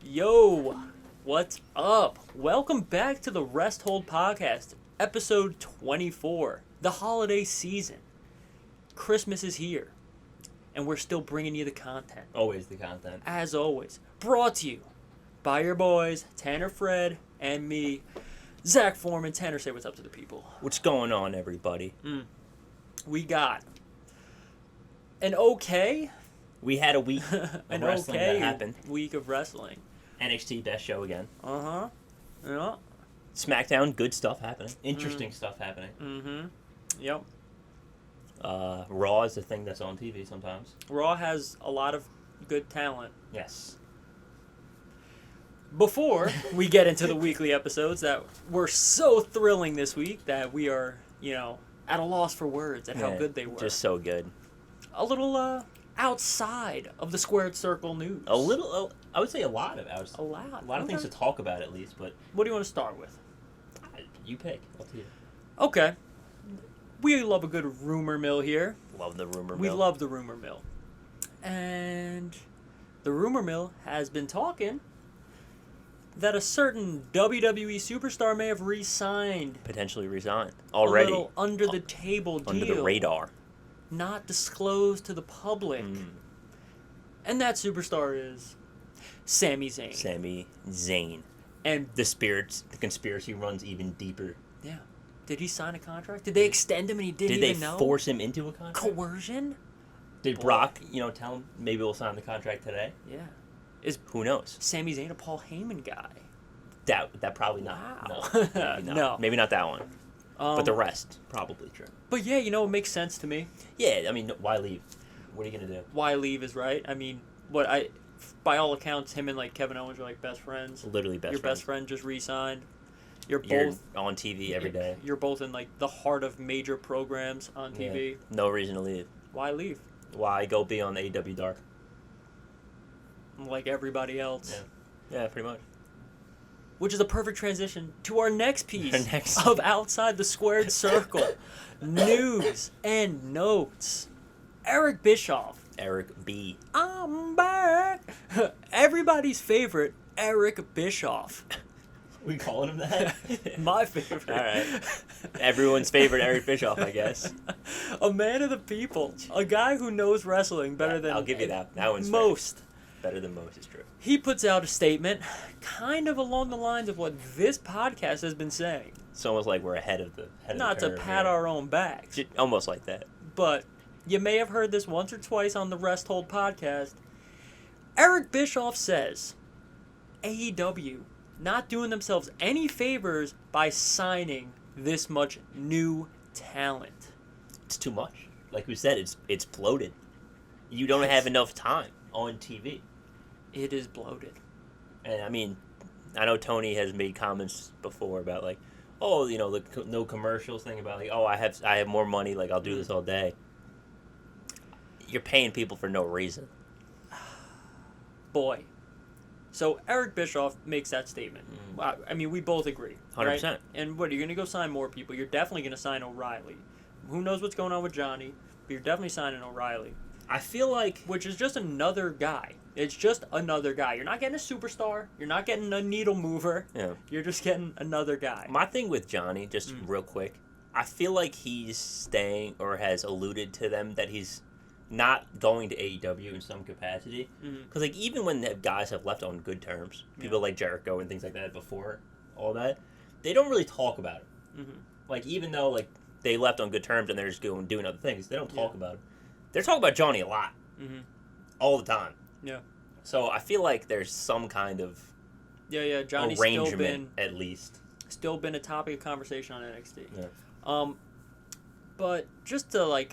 Yo, what's up? Welcome back to the Rest Hold Podcast, episode 24, the holiday season. Christmas is here, and we're still bringing you the content. Always the content. As always, brought to you by your boys, Tanner Fred, and me, Zack Foreman. Tanner, say what's up to the people. What's going on, everybody? We got an okay... We had a week of wrestling that happened. Week of wrestling. NXT best show again. Uh-huh. Yeah. SmackDown, good stuff happening. Interesting stuff happening. Mm-hmm. Yep. Raw is the thing that's on TV sometimes. Raw has a lot of good talent. Yes. Before we get into the weekly episodes that were so thrilling this week that we are, at a loss for words at how good they were. Just so good. A little, outside of the squared circle news. A little, I would say a lot of outside. A lot. A lot of things to talk about at least, but... What do you want to start with? You pick. Up to you. Okay. We love a good rumor mill here. Love the rumor mill. We love the rumor mill. And the rumor mill has been talking that a certain WWE superstar may have re-signed. Potentially resigned. Already. A little under-the-table deal. Under the radar. Not disclosed to the public. And that superstar is Sami Zayn. Sami Zayn. And the conspiracy runs even deeper. Yeah. Did he sign a contract? Did they extend him and he didn't even know? Did they force him into a contract? Coercion? Did Brock, tell him maybe we'll sign the contract today? Yeah. Who knows? Sami Zayn a Paul Heyman guy? That probably not. Wow. No. Maybe not. No. Maybe not that one. But the rest, probably true. But yeah, it makes sense to me. Yeah, I mean, why leave? What are you going to do? Why leave is right. I mean, by all accounts, him and Kevin Owens are best friends. Literally best friends. Your best friend just re-signed. You're both on TV every day. You're both in the heart of major programs on TV. Yeah, no reason to leave. Why leave? Why go be on AEW Dark? Like everybody else. Yeah, pretty much. Which is a perfect transition to our next piece of Outside the Squared Circle. News and notes. Eric Bischoff. Eric B. I'm back. Everybody's favorite, Eric Bischoff. We calling him that? My favorite. All right. Everyone's favorite Eric Bischoff, I guess. A man of the people. A guy who knows wrestling better than I'll give you that. That one's most. Fair. Better than most is true. He puts out a statement kind of along the lines of what this podcast has been saying. It's almost like we're ahead of the Not to pat our own backs. Almost like that. But you may have heard this once or twice on the Rest Hold podcast. Eric Bischoff says AEW not doing themselves any favors by signing this much new talent. It's too much. Like we said, it's bloated. You don't have enough time on TV. It is bloated. And I mean, I know Tony has made comments before about the no commercials thing about I have more money, I'll do this all day. You're paying people for no reason. Boy. So Eric Bischoff makes that statement. I mean, we both agree. 100%. Right? And what, are you going to go sign more people? You're definitely going to sign O'Reilly. Who knows what's going on with Johnny, but you're definitely signing O'Reilly. I feel like... Which is just another guy. It's just another guy. You're not getting a superstar. You're not getting a needle mover. Yeah. You're just getting another guy. My thing with Johnny, just real quick, I feel like he's staying or has alluded to them that he's not going to AEW in some capacity. Because even when the guys have left on good terms, people like Jericho and things like that before all that, they don't really talk about it. Even though they left on good terms and they're just doing other things, they don't talk about it. They're talking about Johnny a lot. All the time. Yeah. So I feel like there's some kind of Johnny's arrangement at least. Still been a topic of conversation on NXT. Yeah. But just to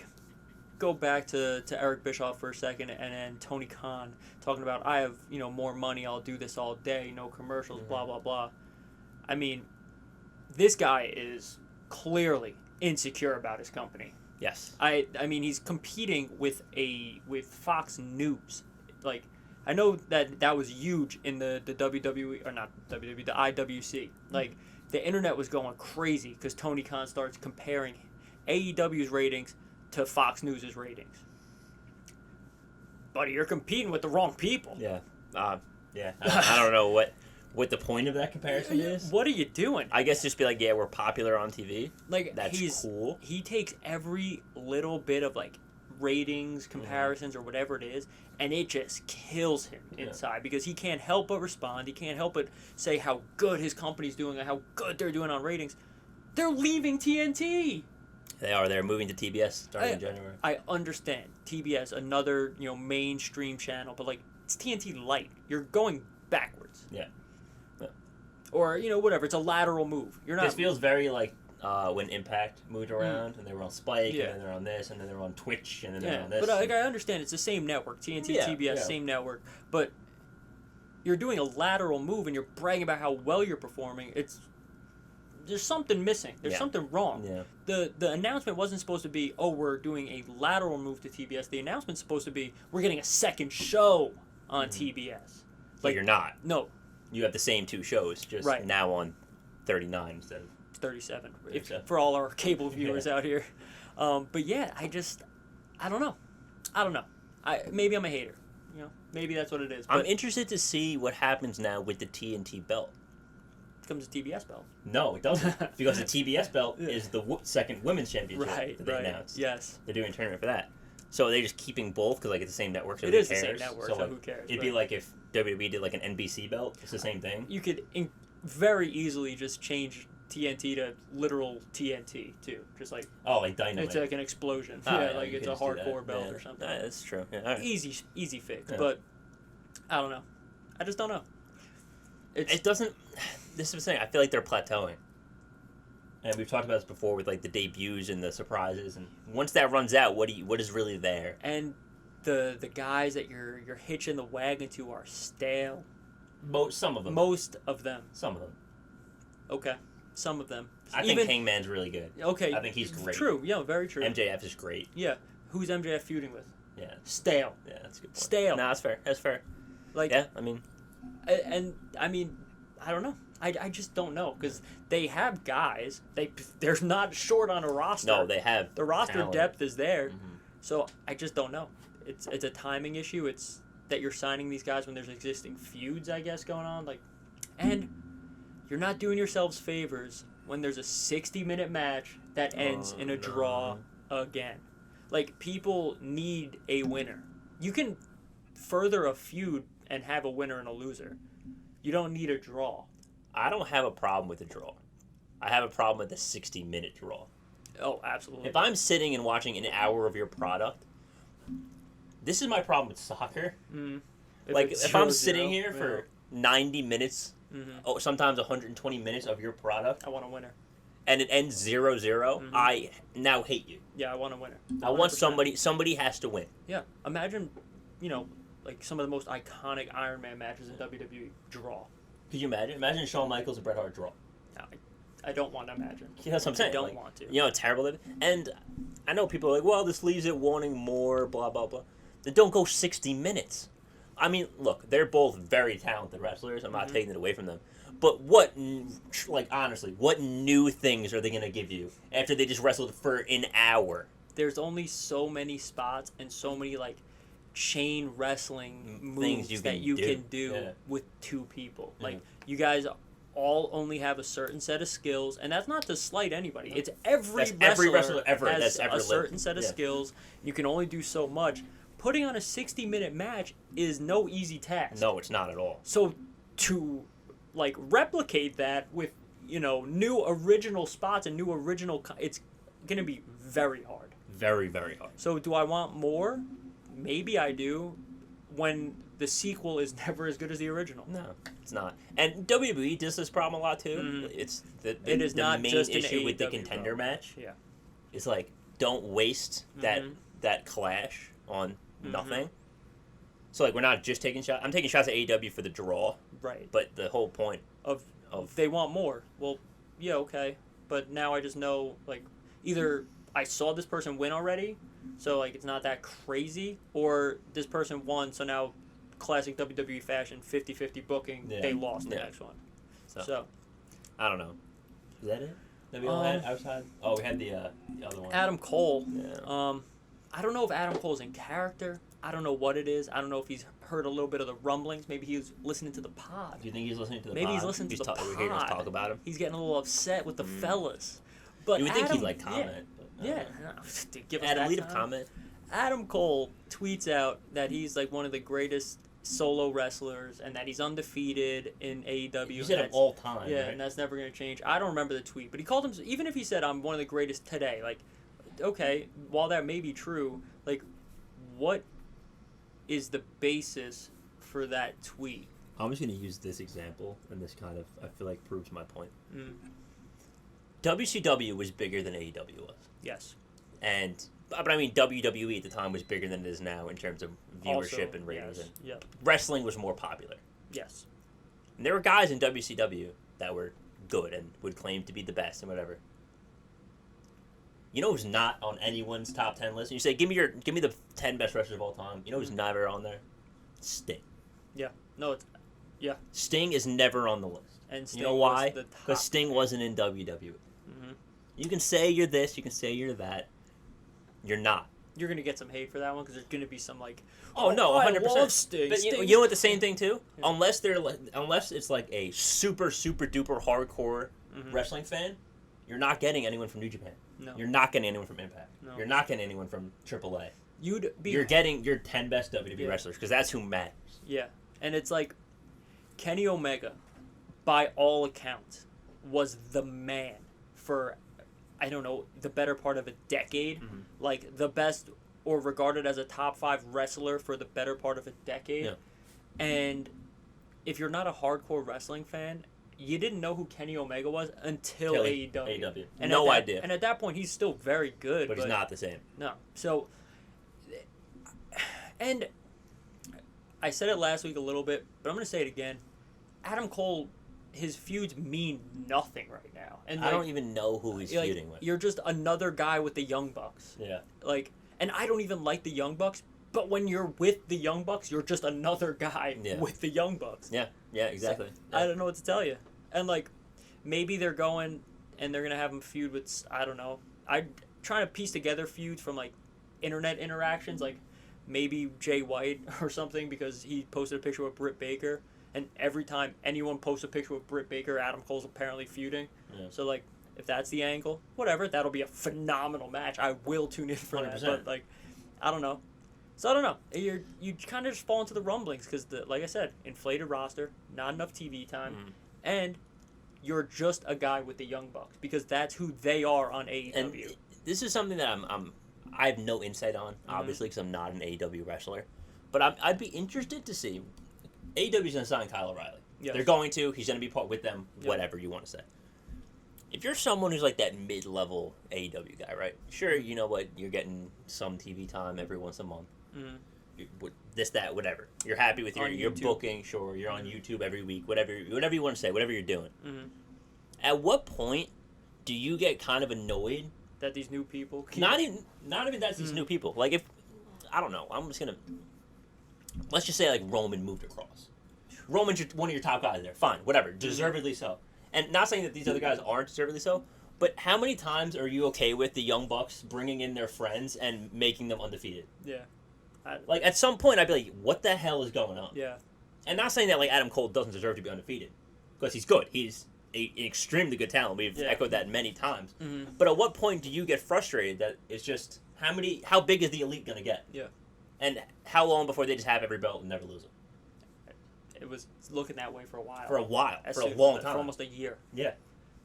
go back to Eric Bischoff for a second, and then Tony Khan talking about, I have more money, I'll do this all day, no commercials, blah blah blah. I mean, this guy is clearly insecure about his company. Yes. I mean, he's competing with Fox News. I know that was huge in the WWE, or not WWE, the IWC. The internet was going crazy because Tony Khan starts comparing AEW's ratings to Fox News' ratings. Buddy, you're competing with the wrong people. Yeah. Yeah, I don't know what the point of that comparison is. What are you doing? I guess just be like, yeah, we're popular on TV. Like, That's cool. He takes every little bit of, like, ratings, comparisons, or whatever it is, and it just kills him inside because he can't help but respond. He can't help but say how good his company's doing and how good they're doing on ratings. They're leaving TNT. They are. They're moving to TBS starting in January. I understand. TBS, another, mainstream channel, but, like, it's TNT Light. You're going backwards. Yeah. Or, whatever. It's a lateral move. You're not. This feels very like when Impact moved around and they were on Spike and then they're on this and then they're on Twitch and then they're on this. But I understand it's the same network. TNT, TBS, same network. But you're doing a lateral move and you're bragging about how well you're performing. There's something missing. There's something wrong. Yeah. The announcement wasn't supposed to be, we're doing a lateral move to TBS. The announcement's supposed to be, we're getting a second show on TBS. But you're not. No. You have the same 2 shows, just now on 39 instead of 37. For all our cable viewers out here. But yeah, I don't know. Maybe I'm a hater. Maybe that's what it is. But I'm interested to see what happens now with the TNT belt. It becomes a TBS belt. No, it doesn't. Because the TBS belt is the second women's championship that they announced. Yes. They're doing a tournament for that. So are they just keeping both because it's the same network? So it is the same network, so who cares? It'd be like if WWE did like an NBC belt. It's the same thing. You could very easily just change TNT to literal TNT too, just like like Dynamite. It's like an explosion. Like it's a hardcore belt or something. Yeah, that's true. Yeah, all right. Easy fix, but I don't know. I just don't know. It doesn't. This is the thing. I feel like they're plateauing. And we've talked about this before with like the debuts and the surprises, and once that runs out, what is really there? And the guys that you're hitching the wagon to are stale. Some of them. Most of them. Some of them. Okay. Some of them. I think Hangman's really good. Okay. I think he's great. True. Yeah, very true. MJF is great. Yeah. Who's MJF feuding with? Yeah. Stale. Yeah, that's a good point. Stale. No, that's fair. That's fair. Like. Yeah, I mean. And I mean, I don't know. I just don't know because they have guys. They're not short on a roster. No, they have the roster talent. depth is there. So I just don't know. It's a timing issue. It's that you're signing these guys when there's existing feuds, I guess, going on. And you're not doing yourselves favors when there's a 60-minute match that ends in a draw again. Like, people need a winner. You can further a feud and have a winner and a loser. You don't need a draw. I don't have a problem with a draw. I have a problem with the 60-minute draw. Oh, absolutely. If I'm sitting and watching an hour of your product, this is my problem with soccer. If I'm sitting here for 90 minutes, sometimes 120 minutes of your product, I want a winner. And it ends 0-0, I now hate you. Yeah, I want a winner. 100%. I want somebody has to win. Yeah, imagine, like some of the most iconic Iron Man matches in WWE draw. Could you imagine? Imagine Shawn Michaels and Bret Hart draw. No, I don't want to imagine. Yeah, that's what I'm saying. I don't want to. You know how terrible it is? And I know people are like, well, this leaves it wanting more, blah, blah, blah. Then don't go 60 minutes. I mean, look, they're both very talented wrestlers. I'm not taking it away from them. But honestly, what new things are they going to give you after they just wrestled for an hour? There's only so many spots and so many, chain wrestling moves you can do with 2 people. Like, you guys all only have a certain set of skills, and that's not to slight anybody. It's every wrestler ever has that's ever a certain set of skills. You can only do so much. Putting on a 60-minute match is no easy task. No, it's not at all. So to replicate that with new original spots and new original, it's gonna be very hard. Very, very hard. So do I want more? Maybe I do. When the sequel is never as good as the original. No, it's not. And WWE does this problem a lot too. It's the not main just an issue with the AEW contender match. Yeah, it's don't waste that clash on nothing. So we're not just taking shots. I'm taking shots at AEW for the draw. Right. But the whole point of they want more. Well, yeah, okay. But now I just know either I saw this person win already, so it's not that crazy, or this person won, so now classic WWE fashion, 50-50 booking, they lost the next one. So I don't know. Is that it? That we all had outside? Oh, we had the other one. Adam Cole. Yeah. I don't know if Adam Cole's in character. I don't know what it is. I don't know if he's heard a little bit of the rumblings. Maybe he was listening to the pod. Do you think he's listening to the pod? Maybe he's listening to the pod. We're hearing us talk about him. He's getting a little upset with the fellas. But you would Adam, think he'd like comment. Yeah. Give us Adam, leave a time. comment. Adam Cole tweets out that he's like one of the greatest solo wrestlers and that he's undefeated in AEW. You said of all time, yeah, right? And that's never going to change. I don't remember the tweet, but he called him, even if he said I'm one of the greatest today, like, okay, while that may be true, like, what is the basis for that tweet? I'm just going to use this example, and this kind of, I feel like, proves my point. Mm. WCW was bigger than AEW was. Yes. But I mean, WWE at the time was bigger than it is now in terms of viewership Also, and ratings. yes. And Yep. wrestling was more popular. Yes. And there were guys in WCW that were good and would claim to be the best and whatever. You know who's not on anyone's top 10 list? And you say, give me the 10 best wrestlers of all time. You know who's never on there? Sting. Yeah. No, it's... Yeah. Sting is never on the list. And Sting you know why? was Because Sting wasn't in WWE. Mm-hmm. You can say you're this, you can say you're that. You're not. You're going to get some hate for that one because there's going to be some like... Oh, no, 100%. I love Sting. But you know what the same thing, too? Yeah. Unless it's like a super, super duper hardcore wrestling fan, you're not getting anyone from New Japan. No. You're not getting anyone from Impact. No. You're not getting anyone from AAA. You're getting your 10 best WWE wrestlers because that's who matters. Yeah. And it's like Kenny Omega, by all accounts, was the man for, I don't know, the better part of a decade. Mm-hmm. Like the best or regarded as a top 5 wrestler for the better part of a decade. Yeah. And if you're not a hardcore wrestling fan, you didn't know who Kenny Omega was until AEW. And no idea. And at that point, he's still very good. But he's not the same. No. So, and I said it last week a little bit, but I'm going to say it again. Adam Cole, his feuds mean nothing right now. And I don't even know who he's feuding with. You're just another guy with the Young Bucks. Yeah. Like, and I don't even like the Young Bucks, but when you're with the Young Bucks, you're just another guy with the Young Bucks. Yeah. Yeah, exactly. So, yeah. I don't know what to tell you. And, like, maybe they're going and they're going to have him feud with, I don't know. I'm trying to piece together feuds from, like, internet interactions. Like, maybe Jay White or something because he posted a picture with Britt Baker. And every time anyone posts a picture with Britt Baker, Adam Cole's apparently feuding. Yeah. So, like, if that's the angle, whatever. That'll be a phenomenal match. I will tune in for 100%. That. But, like, I don't know. So, I don't know. You kind of just fall into the rumblings because, like I said, inflated roster, not enough TV time. And you're just a guy with the Young Bucks because that's who they are on AEW. And this is something that I have no insight on, obviously, because I'm not an AEW wrestler. But I'd be interested to see. AEW's going to sign Kyle O'Reilly. Yes. They're going to. He's going to be part with them, whatever you want to say. If you're someone who's like that mid-level AEW guy, right? Sure, you know what? You're getting some TV time every once a month. This, that, whatever. You're happy with your booking, sure. You're on YouTube every week, whatever you want to say, whatever you're doing. At what point do you get kind of annoyed that these new people not even that's these new people? Like if I don't know, I'm just gonna let's just say like Roman moved across. Roman's one of your top guys there. Fine, whatever, deservedly so. And not saying that these other guys aren't deservedly so, but how many times are you okay with the Young Bucks bringing in their friends and making them undefeated? Yeah. Like, at some point, I'd be like, what the hell is going on? Yeah. And not saying that, like, Adam Cole doesn't deserve to be undefeated. Because he's good. He's an extremely good talent. We've echoed that many times. But at what point do you get frustrated that it's just, how big is the elite going to get? Yeah. And how long before they just have every belt and never lose them? It was looking that way for a while. For a long time. For almost a year. Yeah.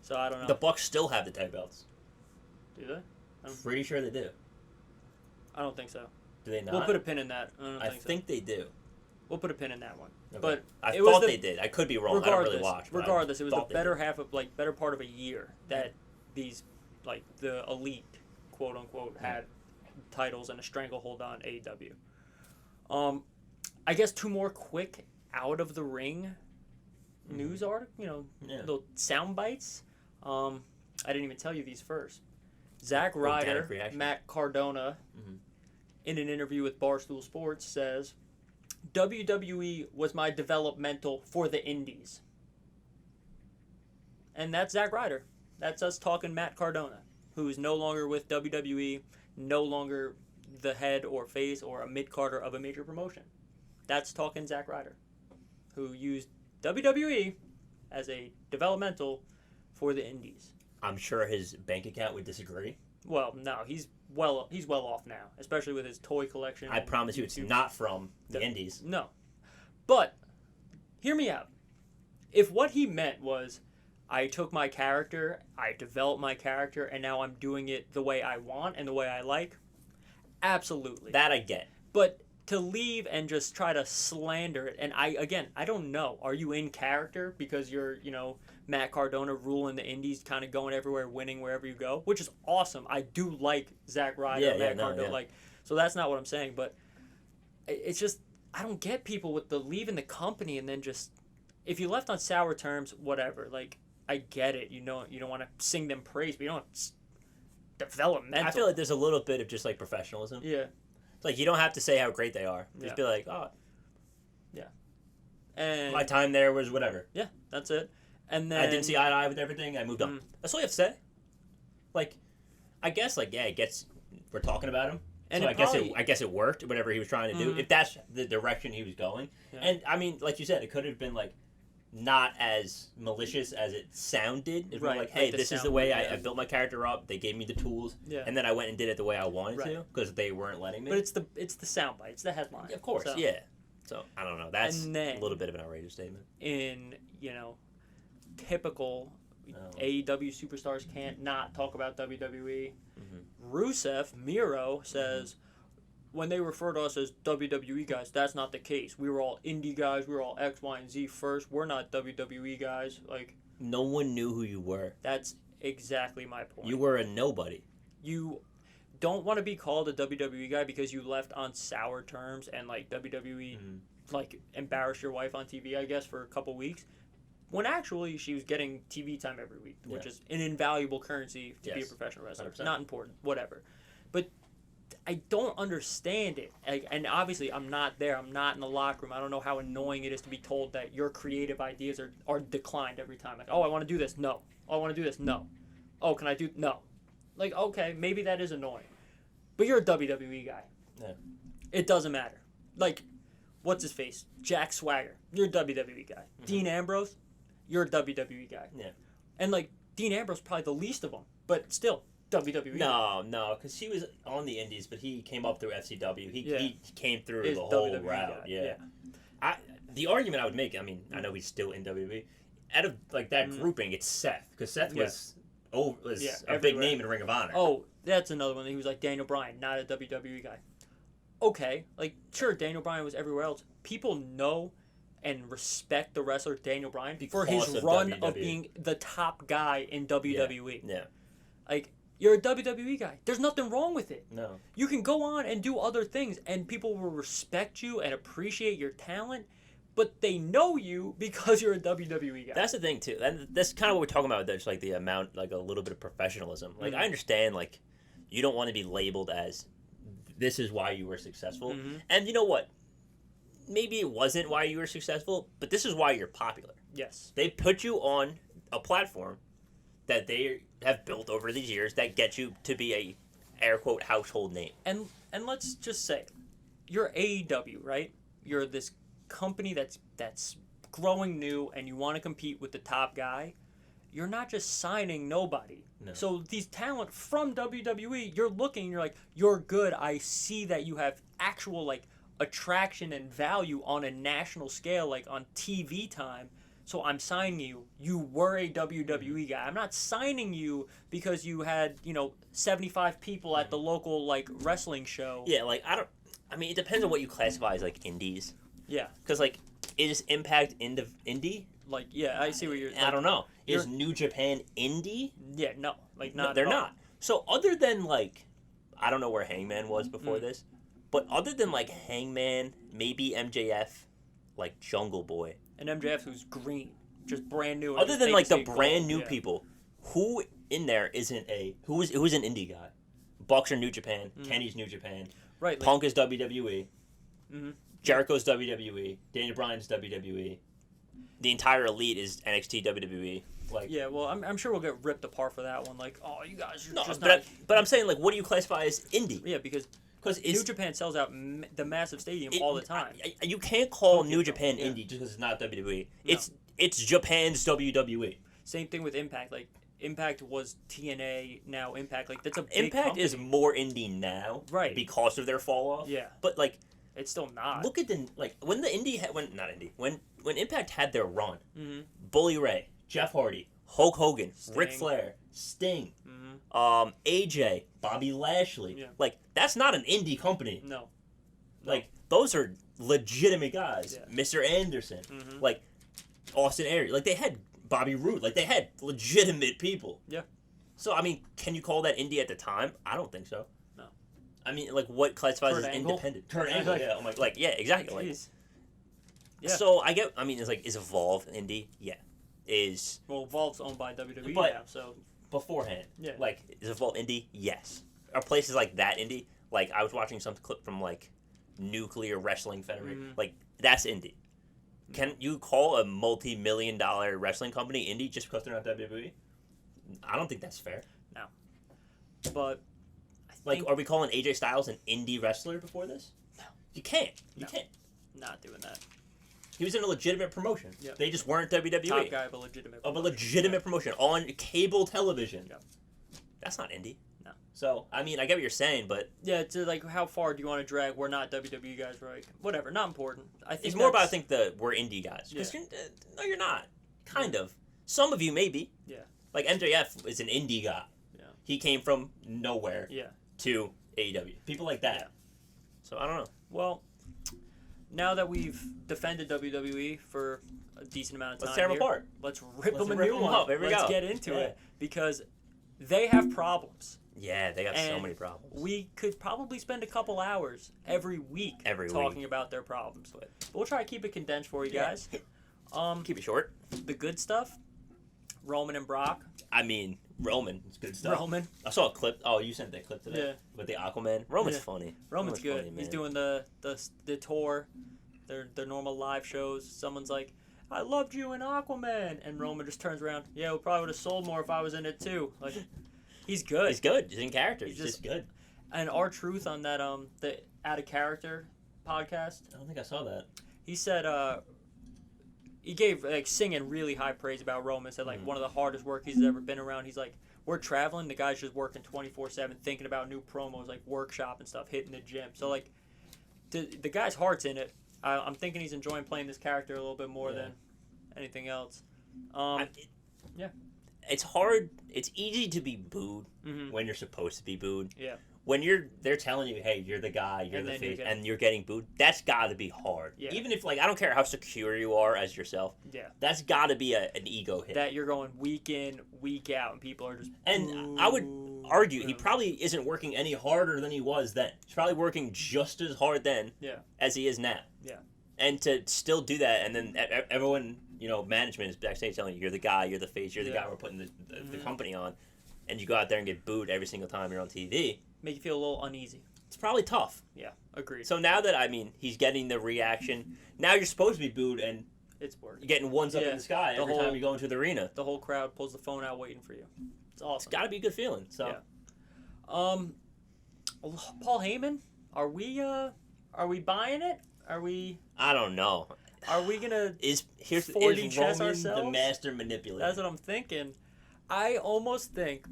So I don't know. The Bucks still have the tag belts. Do they? I'm pretty sure they do. I don't think so. Do they not? We'll put a pin in that. I think they do. We'll put a pin in that one. Okay. But I thought they did. I could be wrong. I don't really watch. Regardless, it was the better part of a year that these, like, the elite, quote unquote, had titles and a stranglehold on AEW. I guess 2 more quick out of the ring news articles, little sound bites. I didn't even tell you these first. Zack Ryder, Matt Cardona, in an interview with Barstool Sports, says, WWE was my developmental for the indies. And that's Zack Ryder. That's us talking Matt Cardona, who is no longer with WWE, no longer the head or face or a mid-carder of a major promotion. That's talking Zack Ryder, who used WWE as a developmental for the indies. I'm sure his bank account would disagree. Well, no, he's well off now, especially with his toy collection. I promise you, it's not from the indies. No, but hear me out. If what he meant was, I took my character, I developed my character, and now I'm doing it the way I want and the way I like, absolutely. That I get. But to leave and just try to slander it, and I don't know. Are you in character because you're, Matt Cardona ruling the indies, kind of going everywhere, winning wherever you go, which is awesome. I do like Zack Ryder, Matt Cardona, so that's not what I'm saying. But it's just, I don't get people with the leaving the company and then just, if you left on sour terms, whatever. Like, I get it. You don't want to sing them praise, but you don't developmental. I feel like there's a little bit of just like professionalism. Yeah. It's like you don't have to say how great they are. Just be like, oh. Yeah. And my time there was whatever. Yeah, that's it. And then I didn't see eye to eye with everything. I moved on. That's all you have to say. Like, I guess it gets, we're talking about him. And so I guess it worked, whatever he was trying to do, if that's the direction he was going. Yeah. And I mean, like you said, it could have been like not as malicious as it sounded. It's more like, hey, this is the way I built my character up. They gave me the tools, and then I went and did it the way I wanted to because they weren't letting me. But it's the soundbite, it's the headline. Yeah, of course, so. Yeah. So I don't know. That's a little bit of an outrageous statement. In typical AEW superstars can't not talk about WWE. Rusev Miro says, when they refer to us as WWE guys, that's not the case. We were all indie guys. We were all X, Y, and Z first. We're not WWE guys. Like, no one knew who you were. That's exactly my point. You were a nobody. You don't want to be called a WWE guy because you left on sour terms and like WWE like embarrassed your wife on TV, I guess, for a couple weeks. When actually she was getting TV time every week, which is an invaluable currency to be a professional wrestler. 100%. Not important, whatever. But I don't understand it. And obviously, I'm not there. I'm not in the locker room. I don't know how annoying it is to be told that your creative ideas are declined every time. Like, oh, I want to do this. No. Oh, I want to do this. No. Oh, can I do... No. Like, okay, maybe that is annoying. But you're a WWE guy. Yeah. It doesn't matter. Like, what's his face? Jack Swagger. You're a WWE guy. Dean Ambrose, you're a WWE guy. Yeah. And, like, Dean Ambrose probably the least of them. But still... WWE. No, because he was on the Indies, but he came up through FCW. He came through the whole WWE route. Yeah. The argument I would make, I mean, I know he's still in WWE. Out of like that grouping, it's Seth, because Seth was a big name in Ring of Honor. Oh, that's another one. He was like Daniel Bryan, not a WWE guy. Okay, like sure, Daniel Bryan was everywhere else. People know and respect the wrestler Daniel Bryan for his run of being the top guy in WWE. Yeah. Like. You're a WWE guy. There's nothing wrong with it. No. You can go on and do other things, and people will respect you and appreciate your talent, but they know you because you're a WWE guy. That's the thing, too. That's kind of what we're talking about. There's, like, the amount, like, a little bit of professionalism. Like, I understand, like, you don't want to be labeled as this is why you were successful. And you know what? Maybe it wasn't why you were successful, but this is why you're popular. Yes. They put you on a platform that they have built over these years that get you to be a air quote household name. And let's just say, you're AEW, right? You're this company that's growing new, and you want to compete with the top guy. You're not just signing nobody. No. So these talent from WWE, you're looking, you're like, you're good. I see that you have actual like attraction and value on a national scale, like on TV time. So I'm signing you. You were a WWE guy. I'm not signing you because you had, 75 people at the local, like, wrestling show. Yeah, like, I mean, it depends on what you classify as, like, indies. Yeah. Because, like, is Impact indie? Like, yeah, I see what you're... Like, I don't know. Is New Japan indie? Yeah, no. Like, not no, they're not. So, other than, like, I don't know where Hangman was before this, but other than, like, Hangman, maybe MJF, like, Jungle Boy... And MJF, who's green, just brand new. Other than like the brand new people, who in there isn't who's an indie guy? Bucks are New Japan. Kenny's New Japan. Right. Punk is WWE. Jericho's WWE. Daniel Bryan's WWE. The entire elite is NXT WWE. Like. Yeah. Well, I'm sure we'll get ripped apart for that one. Like, oh, you guys are just but I'm saying, like, what do you classify as indie? Yeah, because Because New Japan sells out the massive stadium all the time. You can't call Tokyo New Japan Dome, indie just because it's not WWE. No. It's Japan's WWE. Same thing with Impact. Like Impact was TNA, now Impact. Like that's a big Impact company. is more indie now, Right. Because of their fall off. Yeah. But like, it's still not. look at when the indie when Impact had their run, Mm-hmm. Bully Ray, Jeff Hardy, Hulk Hogan, Sting. Ric Flair, Sting, Mm-hmm. AJ, Bobby Lashley. Yeah. Like that's not an indie company. No. Like those are legitimate guys. Yeah. Mr. Anderson, Mhm. like Austin Aries, like they had Bobby Roode, like they had legitimate people. Yeah. So I mean, can you call that indie at the time? I don't think so. No. I mean, like what classifies Kurt as Angle? independent? Kurt Angle, yeah. Oh my, like yeah, exactly. Like, Jeez. Yeah. So I get. I mean, it's like is Evolve indie? Yeah. Is Well, Evolve's owned by WWE But- now, so beforehand? Yeah. Like is Evolve indie? Yes. Are places like that indie? Like I was watching some clip from like Nuclear Wrestling Federation. Mhm. Like that's indie. Can you call a multi-million-dollar wrestling company indie just because they're not WWE? I don't think that's fair. but I Like, think are we calling AJ Styles an indie wrestler before this? No. You can't. You No. can't. not doing that. He was in a legitimate promotion. Yep. They just weren't WWE. Top guy of a legitimate. Of a promotion. legitimate promotion on cable television. Yep. That's not indie. No. So, I mean, I get what you're saying, but Yeah, to like how far do you want to drag? We're not WWE guys, right? Whatever, not important. I think it's more about, I that's- think, we're indie guys. Because Yeah. no, you're not. Kind of. Some of you, maybe. Yeah. Like, MJF is an indie guy. Yeah. He came from nowhere Yeah. to AEW. People like that. Yeah. So, I don't know. Well, now that we've defended WWE for a decent amount of time, Let's tear them here, apart. let's rip Let's them a rip new them one. up. There we Let's go. get into Yeah. it because they have problems. Yeah, they got so And many problems. We could probably spend a couple hours every week Every talking week. about their problems. But we'll try to keep it condensed for you Yeah. guys. Keep it short. The good stuff, Roman and Brock. I mean, Roman is good stuff. Roman. I saw a clip. Oh, you sent that clip today Yeah. with the Aquaman. Roman's Yeah. funny. Roman's good. Funny, He's man. doing the tour, their normal live shows. Someone's like, I loved you in Aquaman. And Roman just turns around, yeah, we probably would have sold more if I was in it too. Like, he's good. He's good. He's in character. He's He's just good. And R-Truth on that the Out of Character podcast, I don't think I saw that. he said he gave like singing really high praise about Roman. Said like one of the hardest work he's ever been around. He's like, we're traveling, the guy's just working 24/7, thinking about new promos, like workshop and stuff, hitting the gym. So like the guy's heart's in it. I'm thinking he's enjoying playing this character a little bit more than anything else. Yeah. It's hard. It's easy to be booed Mhm. when you're supposed to be booed. Yeah. When they're telling you, hey, you're the guy, you're And the then you're face, getting- and you're getting booed. That's got to be hard. Yeah. Even if like I don't care how secure you are as yourself. Yeah. That's got to be an ego hit. That you're going week in, week out, and people are just. And I would argue he him. probably isn't working any harder than he was then. He's probably working just as hard then Yeah. as he is now. Yeah. And to still do that, and then everyone, management is backstage telling you, you're the guy, you're the face, you're the guy we're putting the company on, and you go out there and get booed every single time you're on TV. Make you feel a little uneasy. It's probably tough. Yeah. Agreed. So now that, he's getting the reaction, now you're supposed to be booed and It's working. you're getting ones up Yeah. in the sky The every whole- time you go into the arena. The whole crowd pulls the phone out waiting for you. It's awesome. It's got to be a good feeling. So. Yeah. Paul Heyman, are we buying it? Are we gonna Here's 40 is chess Roman ourselves? the master manipulator? That's what I'm thinking. I almost think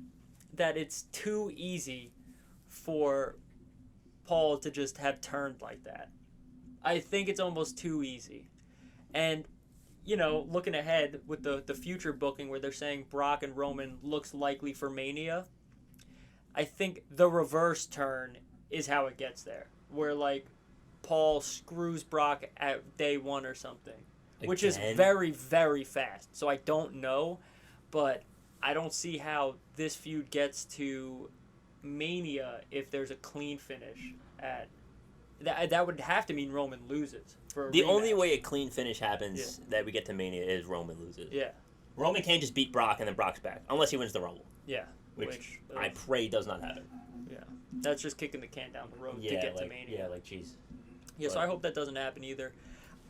that it's too easy for Paul to just have turned like that. I think it's almost too easy. And, looking ahead with the future booking where they're saying Brock and Roman looks likely for Mania, I think the reverse turn is how it gets there. Where, like, Paul screws Brock at day one or something. Which is Again? very, very fast. So I don't know, but I don't see how this feud gets to Mania if there's a clean finish at... That would have to mean Roman loses. For a The rematch. only way a clean finish happens that we get to Mania is Roman loses. Yeah, Roman can't just beat Brock and then Brock's back. Unless he wins the Rumble. yeah. Which I pray does not happen. Yeah. That's just kicking the can down the road to Yeah, get to like, Mania. yeah, like, jeez. Yeah, so But- I hope that doesn't happen either.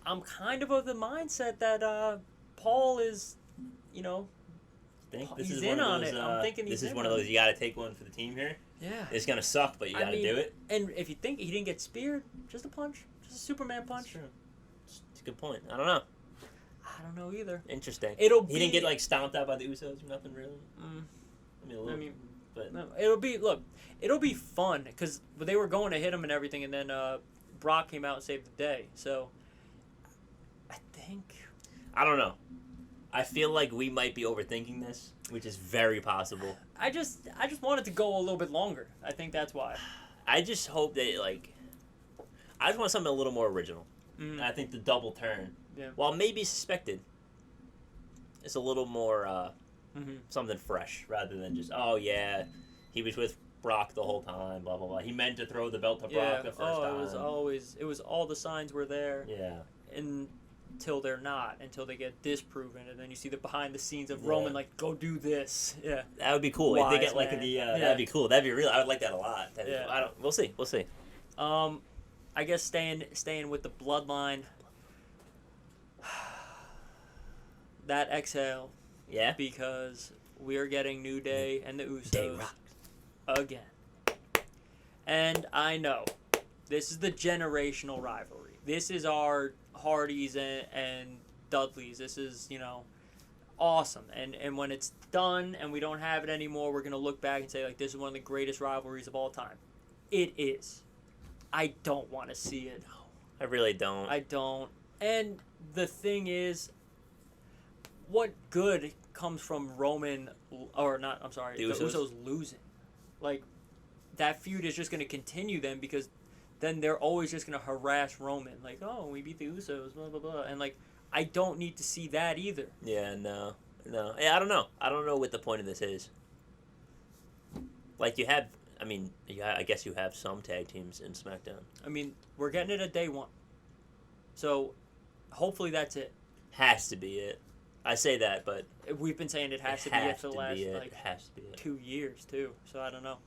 I'm kind of the mindset that Paul is, think He's in on it. I'm thinking this is one of those you got to take one for the team here. Yeah. It's gonna suck, but you got to do it. And if you think he didn't get speared, just a punch, just a Superman punch. That's true. It's a good point. I don't know. I don't know either. Interesting. He didn't get like stomped out by the Usos or nothing really. But no, it'll be fun because they were going to hit him and everything, and then Brock came out and saved the day. So I don't know. I feel like we might be overthinking this, which is very possible. I just want it to go a little bit longer. I think that's why. I just hope that I just want something a little more original. Mm-hmm. I think the double turn, while maybe suspected, is a little more something fresh rather than just he was with Brock the whole time, blah blah blah. He meant to throw the belt to Brock the first time. It was all the signs were there. Yeah. Until they're not, until they get disproven, and then you see the behind the scenes of Roman go do this. Yeah. That would be cool. If they get that'd be cool. That'd be real. I would like that a lot. We'll see. I guess staying with the bloodline. That exhale. Yeah. Because we are getting New Day and the Usos again. And I know this is the generational rivalry. This is our Hardys and Dudleys. This is, awesome. And when it's done and we don't have it anymore, we're going to look back and say, this is one of the greatest rivalries of all time. It is. I don't want to see it. No, I really don't. I don't. And the thing is, what good comes from the Usos losing? That feud is just going to continue then because then they're always just going to harass Roman. We beat the Usos, blah, blah, blah. And, I don't need to see that either. Yeah, no. Yeah, I don't know. I don't know what the point of this is. I guess you have some tag teams in SmackDown. We're getting it at Day One. So, hopefully that's it. Has to be it. I say that, but... We've been saying it has to be it for the last, it has to be it. 2 years, too. So, I don't know.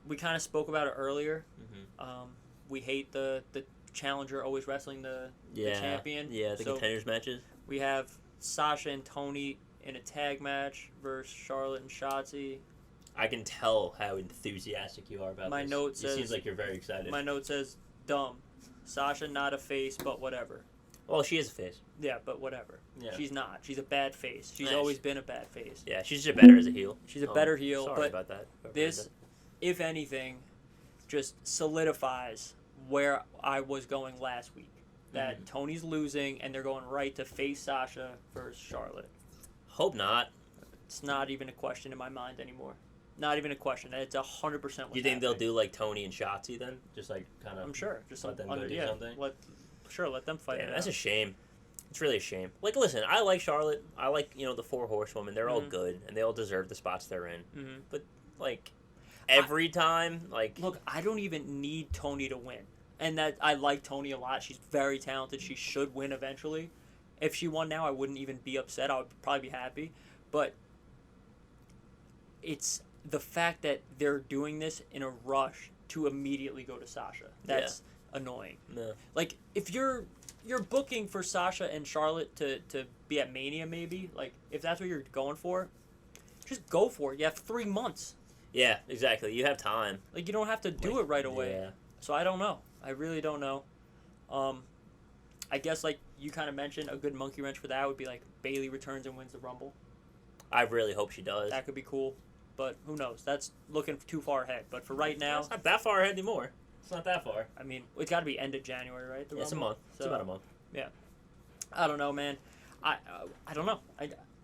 We kind of spoke about it earlier. Mm-hmm. We hate the challenger always wrestling the champion. Yeah, the contenders matches. We have Sasha and Tony in a tag match versus Charlotte and Shotzi. I can tell how enthusiastic you are about my this. Note says, it seems like you're very excited. My note says, dumb. Sasha not a face, but whatever. Well, she is a face. Yeah, but whatever. Yeah. She's not. She's a bad face. She's always been a bad face. Yeah, she's just better as a heel. She's a better heel. Sorry but about that. This, if anything, just solidifies where I was going last week. That Tony's losing, and they're going right to face Sasha versus Charlotte. Hope not. It's not even a question in my mind anymore. Not even a question. It's 100%. Do you think they'll do Tony and Shotzi then? Just kind of. I'm sure. Just let them go do something. Let them fight. Yeah, that's a shame. It's really a shame. Listen, I like Charlotte. I like the 4 horsewomen. They're all good, and they all deserve the spots they're in. Mm-hmm. But every time, look, I don't even need Tony to win, and that I like Tony a lot. She's very talented. She should win eventually. If she won now, I wouldn't even be upset. I would probably be happy. But it's the fact that they're doing this in a rush to immediately go to Sasha. That's annoying. No. If you're booking for Sasha and Charlotte to be at Mania, maybe, if that's what you're going for, just go for it. You have 3 months. Yeah, exactly. You have time. You don't have to do it right away. Yeah. So I don't know. I really don't know. I guess, you kind of mentioned, a good monkey wrench for that would be, Bayley returns and wins the Rumble. I really hope she does. That could be cool. But who knows? That's looking too far ahead. But for right now... It's not that far ahead anymore. It's not that far. It's got to be end of January, right? It's a month. It's about a month. Yeah. I don't know, man. I don't know.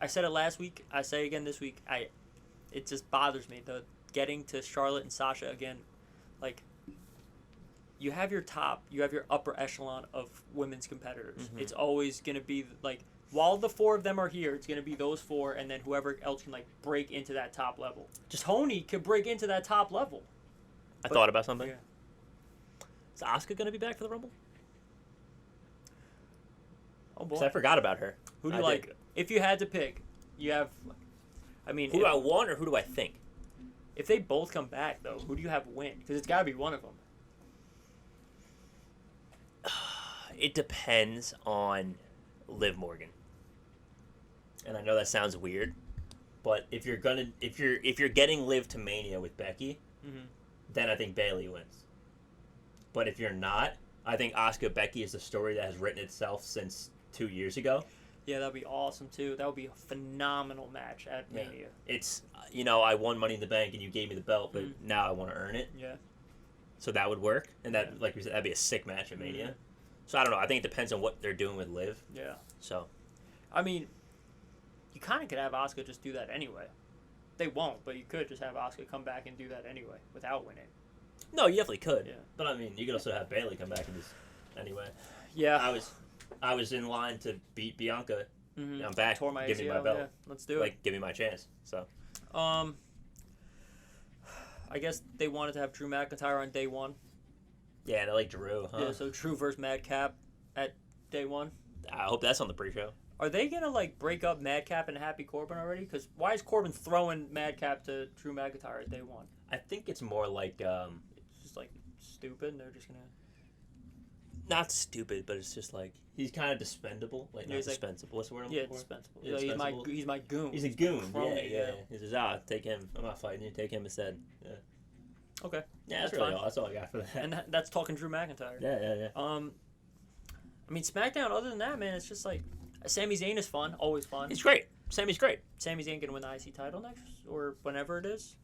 I said it last week. I say it again this week. It just bothers me. The getting to Charlotte and Sasha again. You have your top. You have your upper echelon of women's competitors. Mm-hmm. It's always going to be, while the 4 of them are here, it's going to be those 4, and then whoever else can, break into that top level. Tony could break into that top level. I thought about something. Yeah. Is Asuka going to be back for the Rumble? Oh, boy. 'Cause I forgot about her. Who do you like? If you had to pick, you have... who do I want or who do I think? If they both come back, though, who do you have win? Because it's got to be one of them. It depends on Liv Morgan. and I know that sounds weird, but if you're getting Liv to Mania with Becky, then I think Bayley wins. But if you're not, I think Asuka Becky is the story that has written itself since 2 years ago. Yeah, that'd be awesome too. That would be a phenomenal match at Mania. It's I won Money in the Bank and you gave me the belt, but now I want to earn it. Yeah. So that would work, and that, like we said, that'd be a sick match at Mania. So I don't know. I think it depends on what they're doing with Liv. Yeah. So, I mean, you kind of could have Asuka just do that anyway. They won't, but you could just have Asuka come back and do that anyway without winning. No, you definitely could. Yeah. But I mean, you could also have Bayley come back and just anyway. Yeah. I was in line to beat Bianca. I'm back. Tore my Give me my ACL, belt. yeah. Let's do it. Like, give me my chance. So. I guess they wanted to have Drew McIntyre on day one. Yeah, they like Drew, huh? Yeah, so Drew versus Madcap at day one. I hope that's on the pre-show. Are they gonna break up Madcap and Happy Corbin already? Because why is Corbin throwing Madcap to Drew McIntyre at day one? I think it's more like It's just stupid. And they're just gonna. Not stupid, but it's just he's kind of dispendable. Not dispensable. What's the word I'm looking for? Dispensable. Yeah, He's my goon. He's a goon. Crony, Yeah. He says, take him. I'm not fighting you. Take him instead. Yeah. Okay. Yeah, that's really all. That's all I got for that. And that's talking Drew McIntyre. Yeah. I mean, SmackDown, other than that, man, it's just Sami Zayn is fun. Always fun. He's great. Sami's great. Sami Zayn going to win the IC title next, or whenever it is.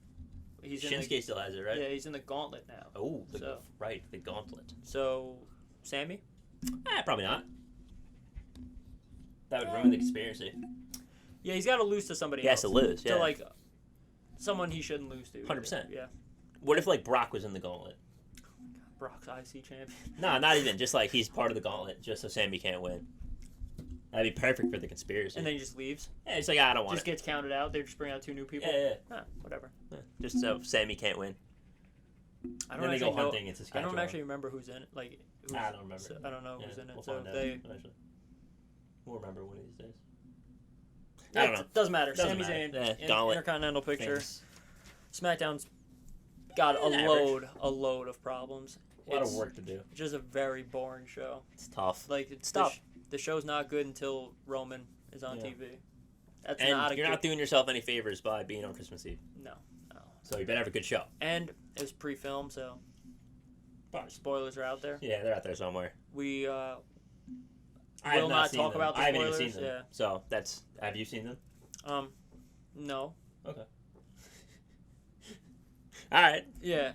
Shinsuke still has it, right? Yeah, he's in the gauntlet now. Oh, the gauntlet. So, Sami? Probably not. That would ruin the conspiracy. Yeah, he's got to lose to somebody He else. has to lose, yeah. To, someone he shouldn't lose to. 100%. Yeah. What if, Brock was in the gauntlet? Brock's IC champion. No, not even. Just, he's part of the gauntlet, just so Sami can't win. That'd be perfect for the conspiracy. And then he just leaves? Yeah, it's I don't want just it. gets counted out. They just bring out 2 new people? Yeah. Whatever. Yeah. Just so Sami can't win. I don't then they go hunting into I Saskatchewan. don't actually remember who's in it. I don't remember. I don't know who's in it. We'll So find out, they. actually. We'll remember one of these days. Yeah, I don't know. Doesn't matter. Doesn't Sami matter. Zayn, Gauntlet. Intercontinental picture. Things. SmackDown's got a load of problems. A lot of work to do. It's just a very boring show. It's tough. It's tough. The show's not good until Roman is on TV. That's and not you're not doing yourself any favors by being on Christmas Eve. No. So you better have a good show. And it was pre-filmed, so spoilers are out there. Yeah, they're out there somewhere. We I will not talk about the spoilers. I haven't even seen them. Yeah. So that's. Have you seen them? No. Okay. All right. Yeah.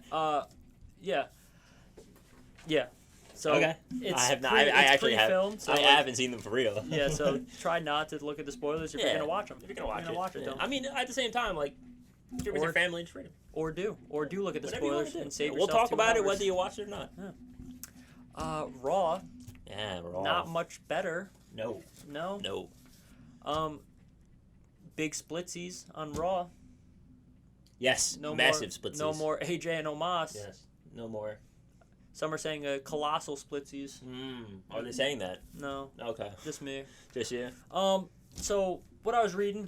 Yeah. So okay. It's I have not. I actually have. So I haven't seen them for real. Yeah. So try not to look at the spoilers if you're gonna watch them. If you're gonna watch it. Don't. I mean, at the same time, if you're with your family, just read them. Or do look at the spoilers and save yourself. We'll talk 2 about hours. it whether you watch it or not. Yeah. Raw. Yeah, Raw. Not much better. No. Big splitsies on Raw. Yes. Massive splitsies. No more AJ and Omos. Yes. No more. Some are saying colossal splitsies. Are they saying that? No. Okay. Just me. Just you? So what I was reading,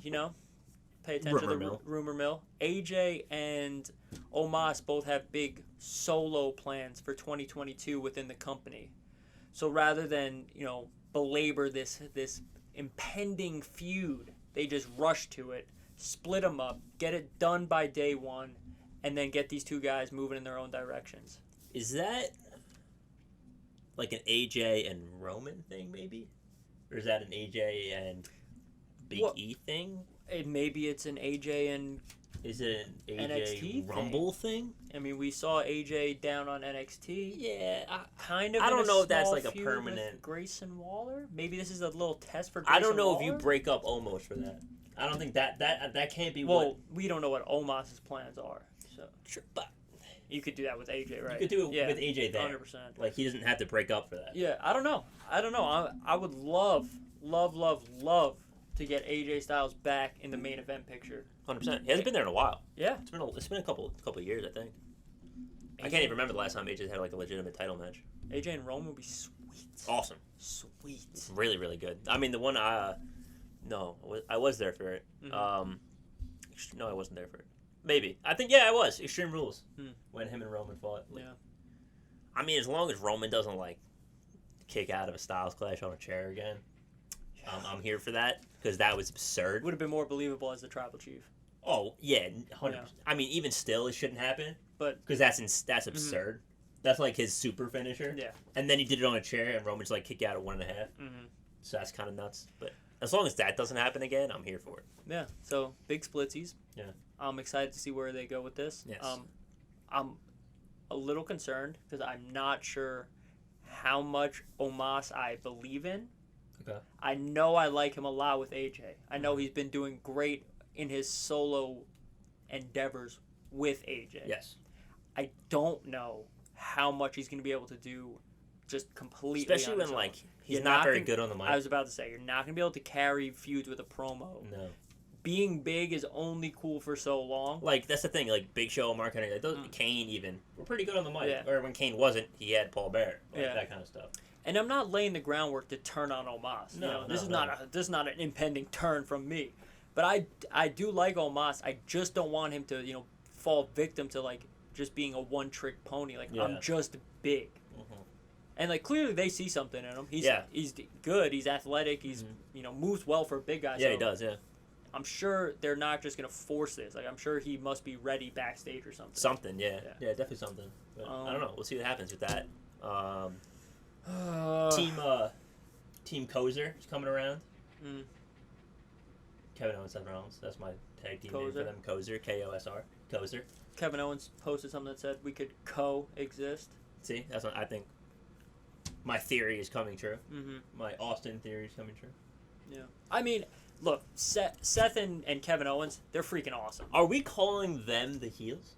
pay attention to the rumor mill. AJ and Omos both have big solo plans for 2022 within the company. So rather than, belabor this impending feud, they just rush to it, split them up, get it done by day one, and then get these 2 guys moving in their own directions. Is that like an AJ and Roman thing, maybe? Or is that an AJ and Big E thing? Maybe it's an AJ and Is it an AJ NXT Rumble thing? I mean, we saw AJ down on NXT. Yeah, kind of. I don't know if that's a permanent. Grayson Waller. Maybe this is a little test for Grayson I don't know Waller? if you break up Omos for that. I don't think that can't be. Well, we don't know what Omos's plans are, so sure, but you could do that with AJ, right? You could do it with AJ there. 100%. He doesn't have to break up for that. Yeah, I don't know. I would love to get AJ Styles back in the main event picture. 100%. He hasn't been there in a while. Yeah. It's been a couple of years, I think. I can't even remember the last time AJ had a legitimate title match. AJ and Roman would be sweet. Awesome. Sweet. Really, really good. I mean, the one no, I was there for it. Mm-hmm. No, I wasn't there for it. Maybe. I think I was. Extreme Rules. When him and Roman fought. Yeah. I mean, as long as Roman doesn't kick out of a Styles Clash on a chair again. I'm here for that because that was absurd. Would have been more believable as the tribal chief. Oh yeah, 100%. I mean, even still, it shouldn't happen. But because that's absurd. Mm-hmm. That's like his super finisher. Yeah. And then he did it on a chair, and Roman's like kick out at 1.5. Mm-hmm. So that's kind of nuts. But as long as that doesn't happen again, I'm here for it. Yeah. So big splitsies. Yeah. I'm excited to see where they go with this. Yes. I'm a little concerned because I'm not sure how much Omos I believe in. Okay. I know I like him a lot with AJ. I know he's been doing great in his solo endeavors with AJ. Yes. I don't know how much he's going to be able to do just completely especially when like he's not very good on the mic. I was about to say, you're not going to be able to carry feuds with a promo. No. Being big is only cool for so long. Like, that's the thing. Like, Big Show, Mark Henry, like, Kane even, were pretty good on the mic. Yeah. Or when Kane wasn't, he had Paul Bearer. Like, that kind of stuff. And I'm not laying the groundwork to turn on Omos. No, this is not an impending turn from me. But I do like Omos. I just don't want him to, fall victim to, like, just being a one-trick pony. Like, I'm just big. Mm-hmm. And, like, clearly they see something in him. He's good. He's athletic. He's, moves well for a big guy. Yeah, so he does, yeah. I'm sure they're not just going to force this. Like, I'm sure he must be ready backstage or something. Something, yeah. Yeah, definitely something. But I don't know. We'll see what happens with that. Team Kozer is coming around. Mm. Kevin Owens, Seth Rollins. That's my tag team name for them. Kozer, K-O-S-R. Kozer. Kevin Owens posted something that said we could coexist. See, that's what I think. My theory is coming true. Mm-hmm. My Austin theory is coming true. Yeah. I mean, look, Seth and Kevin Owens, they're freaking awesome. Are we calling them the heels?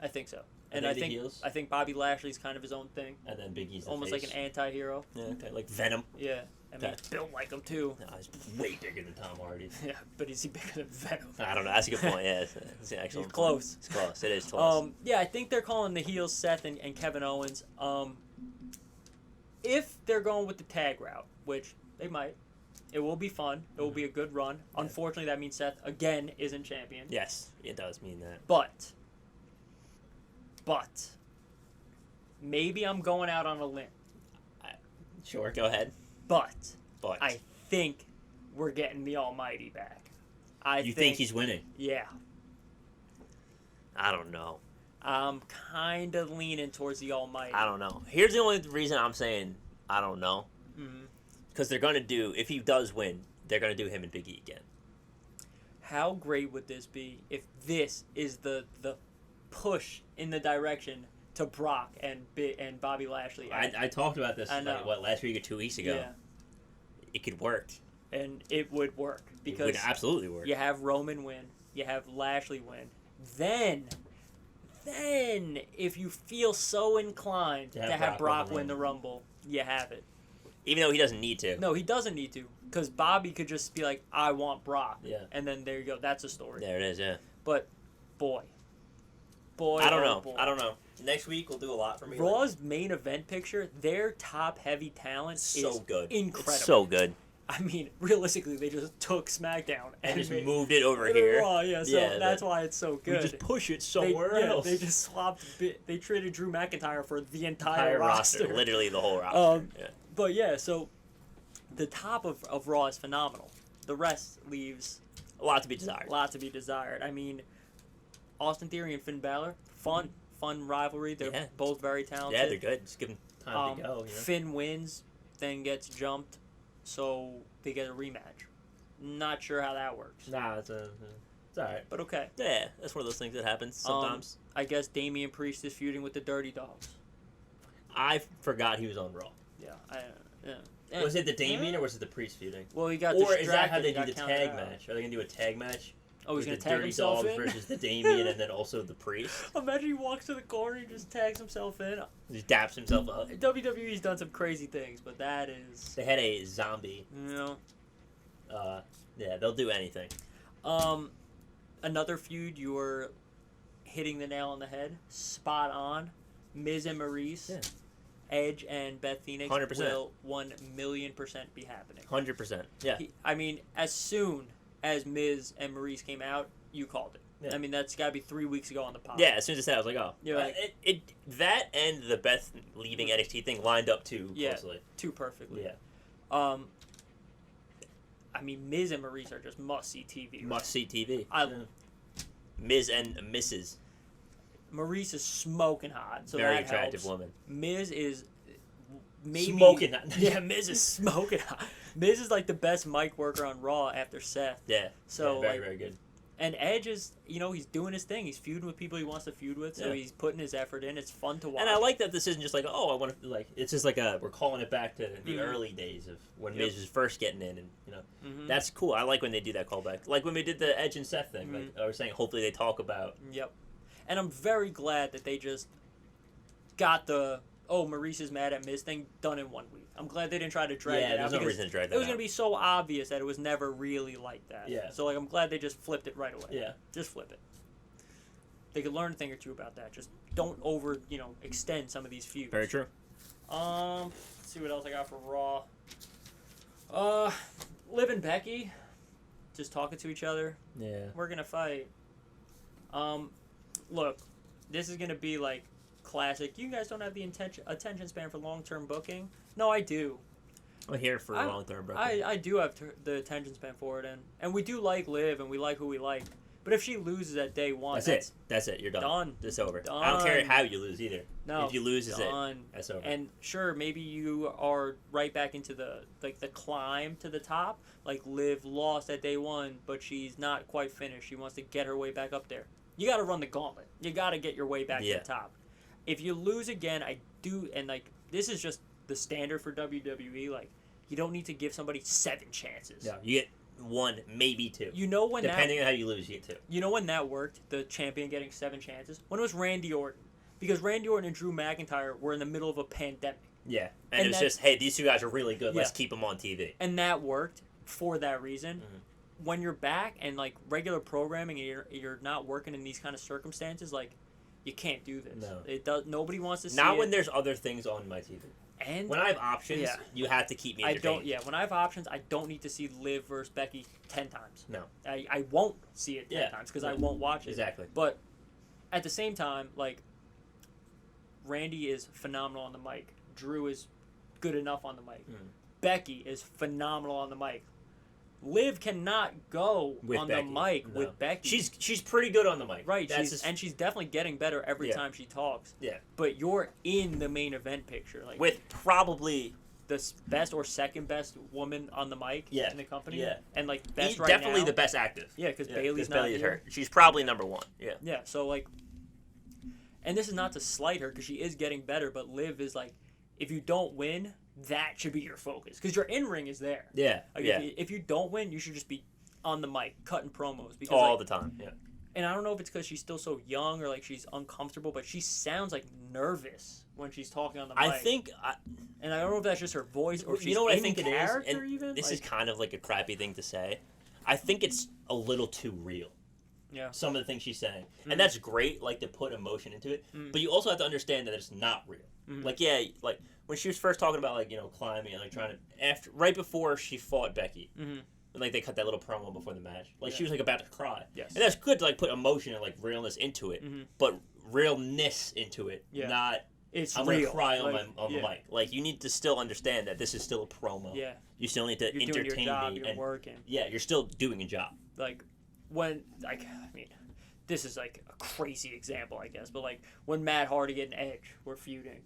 I think so. And I think Bobby Lashley's kind of his own thing. And then Big E's the almost face. like an anti-hero. Yeah, okay. Like Venom. Yeah. I mean, he's built like him, too. No, he's way bigger than Tom Hardy. Yeah, but is he bigger than Venom? I don't know. That's a good point, yeah. It's actually he's close. It's close. It is close. Yeah, I think they're calling the heels Seth and Kevin Owens. If they're going with the tag route, which they might, it will be fun. It will be a good run. Yeah. Unfortunately, that means Seth, again, isn't champion. Yes, it does mean that. But, maybe I'm going out on a limb. Sure, go ahead. But I think we're getting the Almighty back. You think he's winning? Yeah. I don't know. I'm kind of leaning towards the Almighty. I don't know. Here's the only reason I'm saying I don't know. Because they're going to do, if he does win, they're going to do him and Big E again. How great would this be if this is the push in the direction to Brock and Bobby Lashley? I talked about this last week or 2 weeks ago. Yeah. It could work. And it would work. Because it would absolutely work. You have Roman win. You have Lashley win. Then, if you feel so inclined to have Brock win the Rumble, you have it. Even though he doesn't need to. No, he doesn't need to. Because Bobby could just be like, I want Brock. Yeah. And then there you go. That's a story. There it is, yeah. But, boy. I don't know. Next week will do a lot for me. Raw's main event picture, their top-heavy talent is good. Incredible. It's so good. I mean, realistically, they just took SmackDown and just moved it over here. Raw, so that's why it's so good. We just push it somewhere else. They just swapped. They traded Drew McIntyre for the entire roster. Literally the whole roster. But so the top of Raw is phenomenal. The rest leaves a lot to be desired. I mean, Austin Theory and Finn Balor, fun rivalry. They're both very talented. Yeah, they're good. Just give them time to go. Finn wins, then gets jumped. So they get a rematch. Not sure how that works. Nah, it's all right. But okay. Yeah, that's one of those things that happens sometimes. I guess Damian Priest is feuding with the Dirty Dogs. I forgot he was on Raw. Yeah. Was it the Damian or was it the Priest feuding? Well, he got distracted. Or is that how they do the tag match? Are they going to do a tag match? Oh, he's going to tag himself in? The Dirty Dogs versus the Damian and then also the Priest? Imagine he walks to the corner and just tags himself in. He just daps himself up. WWE's done some crazy things, but that is... They had a zombie. Yeah, they'll do anything. Another feud, you were hitting the nail on the head. Spot on. Miz and Maurice. Yeah. Edge and Beth Phoenix 100%. Will 1,000,000% be happening. 100%. Yeah. I mean, as soon as Miz and Maurice came out, you called it. Yeah. I mean, that's got to be 3 weeks ago on the pod. Yeah, as soon as I said it, I was like, oh. You're like, that and the Beth leaving NXT thing lined up too closely. Too perfectly. Yeah. I mean, Miz and Maurice are just must-see TV. Right? Must-see TV. I Miz and Mrs. Maurice is smoking hot, so Very that attractive helps. woman. Miz is maybe Smoking hot. Yeah, Miz is smoking hot. Miz is like the best mic worker on Raw after Seth. Yeah. So very, very good. And Edge is, he's doing his thing. He's feuding with people he wants to feud with, so he's putting his effort in. It's fun to watch. And I like that this isn't just like, oh, I want to, like, it's just like we're calling it back to the early days of when Miz was first getting in, and, that's cool. I like when they do that callback. Like when we did the Edge and Seth thing, like I was saying, hopefully they talk about. Yep. And I'm very glad that they just got the, Maurice is mad at Miz thing done in 1 week. I'm glad they didn't try to drag it out. Yeah, there's no reason to drag that out. It was going to be so obvious that it was never really like that. Yeah. So, I'm glad they just flipped it right away. Yeah. Just flip it. They could learn a thing or two about that. Just don't extend some of these feuds. Very true. Let's see what else I got for Raw. Liv and Becky just talking to each other. Yeah. We're going to fight. Look, this is going to be like classic. You guys don't have the attention span for long-term booking. No, I do. I'm here for long-term booking. I do have the attention span for it, and we do like Liv, and we like who we like. But if she loses at day one, that's it. You're done. Done. It's over. Done. I don't care how you lose either. No. If you lose, it's done. it. That's over. And sure, maybe you are right back into the climb to the top. Like Liv lost at day one, but she's not quite finished. She wants to get her way back up there. You got to run the gauntlet. You got to get your way back to the top. If you lose again, and this is just the standard for WWE. Like, you don't need to give somebody 7 chances. No, you get 1, maybe 2. Depending on how you lose, you get 2. You know when that worked? The champion getting 7 chances? When it was Randy Orton. Because Randy Orton and Drew McIntyre were in the middle of a pandemic. Yeah. And it was just, hey, these 2 guys are really good. Let's keep them on TV. And that worked for that reason. Mm-hmm. When you're back and, regular programming and you're not working in these kind of circumstances, you can't do this. No. It does. Nobody wants to see Not it. when there's other things on my TV. And when I have options, you have to keep me entertained. When I have options, I don't need to see Liv versus Becky 10 times. No. I won't see it 10 times because I won't watch it. Exactly. But at the same time, Randy is phenomenal on the mic. Drew is good enough on the mic. Becky is phenomenal on the mic. Liv cannot go on the mic with Becky. She's pretty good on the mic. Right. She's definitely getting better every time she talks. Yeah. But you're in the main event picture. With probably the best or second best woman on the mic in the company. Yeah. And best right definitely now. the best active. Yeah, because Bayley's not here. Her. She's probably number 1. Yeah. Yeah. So and this is not to slight her because she is getting better, but Liv is if you don't win, that should be your focus because your in-ring is there. Yeah. If you don't win, you should just be on the mic cutting promos because all the time. Yeah. And I don't know if it's because she's still so young or she's uncomfortable, but she sounds nervous when she's talking on the mic. And I don't know if that's just her voice or she's what I think it is. And even. This is kind of a crappy thing to say. I think it's a little too real. Yeah. Some of the things she's saying, and that's great, to put emotion into it. But you also have to understand that it's not real. When she was first talking about climbing and trying to right before she fought Becky, and they cut that little promo before the match. She was about to cry. Yes. And that's good to put emotion and realness into it, but realness into it, not I'm real. Gonna cry on the mic. You need to still understand that this is still a promo. Yeah. You still need to you're entertain doing your job, me. You're working. Yeah, you're still doing a job. When this is a crazy example, I guess, but when Matt Hardy and Edge were feuding,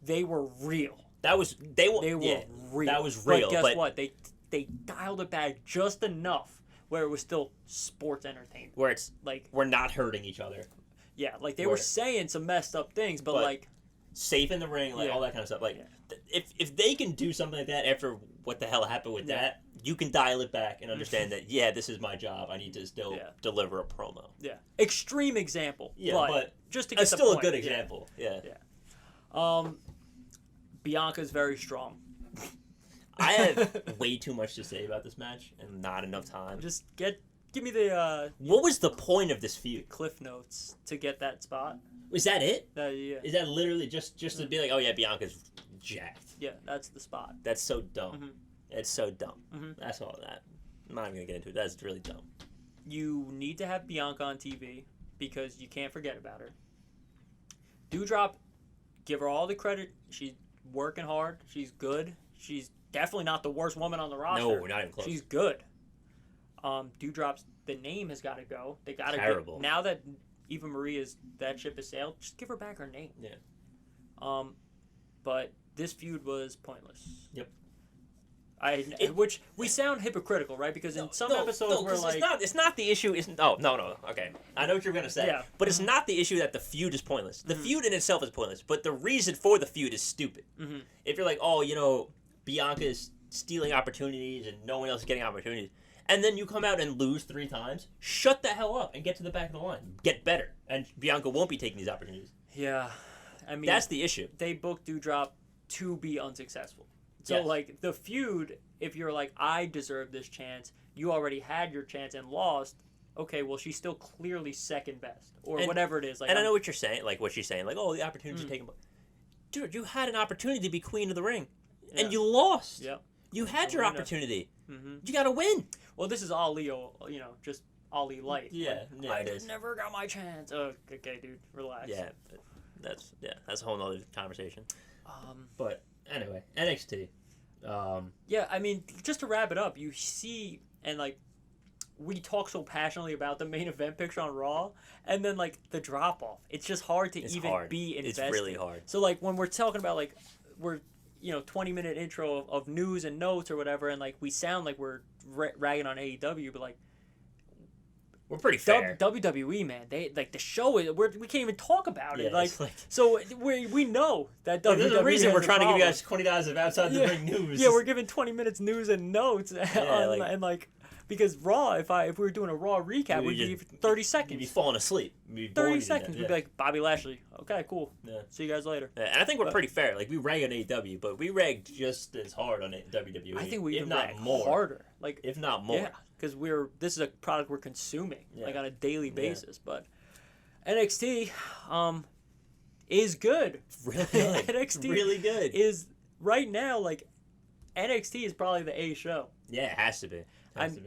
they were real. They were real. That was real. But guess what? They dialed it back just enough where it was still sports entertainment. Where it's we're not hurting each other. Yeah, they were saying some messed up things, but safe in the ring, all that kind of stuff. If they can do something like that after what the hell happened with that, you can dial it back and understand that this is my job. I need to still deliver a promo. Yeah, extreme example. Yeah, but just to get it's the still point. A good example. Yeah. Bianca's very strong. I have way too much to say about this match and not enough time. Just give me the what was the point of this feud? Cliff notes to get that spot. Was that it? Yeah. Is that literally just to be oh yeah, Bianca's jacked? Yeah, that's the spot. That's so dumb. Mm-hmm. It's so dumb. Mm-hmm. That's all that. I'm not even gonna get into it. That's really dumb. You need to have Bianca on TV because you can't forget about her. Doudrop, give her all the credit. She's working hard. She's good. She's definitely not the worst woman on the roster. No, not even close. She's good. Doudrop's, the name has got to go. They got to Terrible. Now that Eva Marie that ship has sailed, just give her back her name. Yeah. But this feud was pointless. Yep. Which we sound hypocritical, right? Because in some episodes we're like, it's not the issue. No. Okay, I know what you're gonna say. Yeah. But it's not the issue that the feud is pointless. The feud in itself is pointless, but the reason for the feud is stupid. Mm-hmm. If you're like, oh, Bianca is stealing opportunities and no one else is getting opportunities, and then you come out and lose 3 times, shut the hell up and get to the back of the line. Get better, and Bianca won't be taking these opportunities. yeah, I mean That's the issue. They booked Doudrop to be unsuccessful. So, Yes. like, the feud, if you're like, I deserve this chance, you already had your chance and lost, okay, well, she's still clearly second best. Or whatever it is. Like, I know what you're saying, like what she's saying, like, oh, the opportunity's taken. Dude, you had an opportunity to be queen of the ring, and you lost. Yep. You had your opportunity. Mm-hmm. You got to win. Well, this is Ali, just Ali light. Yeah, like, I never got my chance. Oh, okay, dude, relax. Yeah, but that's a whole nother conversation. But anyway, NXT. Yeah, I mean, just to wrap it up, you see, and like, we talk so passionately about the main event picture on Raw, and then like the drop off. It's just hard to be invested. It's really hard. So like when we're talking about like we're 20-minute intro of news and notes or whatever, and like we sound like we're ragging on AEW, but like. We're pretty fair. WWE, man, they like the show is we can't even talk about it. Yeah, So we know that WWE. There's a reason has we're trying to give you problem. guys $20 of outside the ring news. Yeah, we're giving 20 minutes news and notes, and like because Raw, if we were doing a Raw recap, we'd be 30 seconds. You'd be falling asleep. 30 seconds. We'd be like Bobby Lashley. Okay, cool. Yeah. See you guys later. Yeah, and I think we're pretty fair. Like we rag on AEW, but we rag just as hard on WWE. I think we even rag harder. Like if not more. Yeah. Because this is a product we're consuming like on a daily basis. Yeah. But NXT is good. Really good. NXT really good. Is right now like NXT is probably the A show. Yeah, it has to be.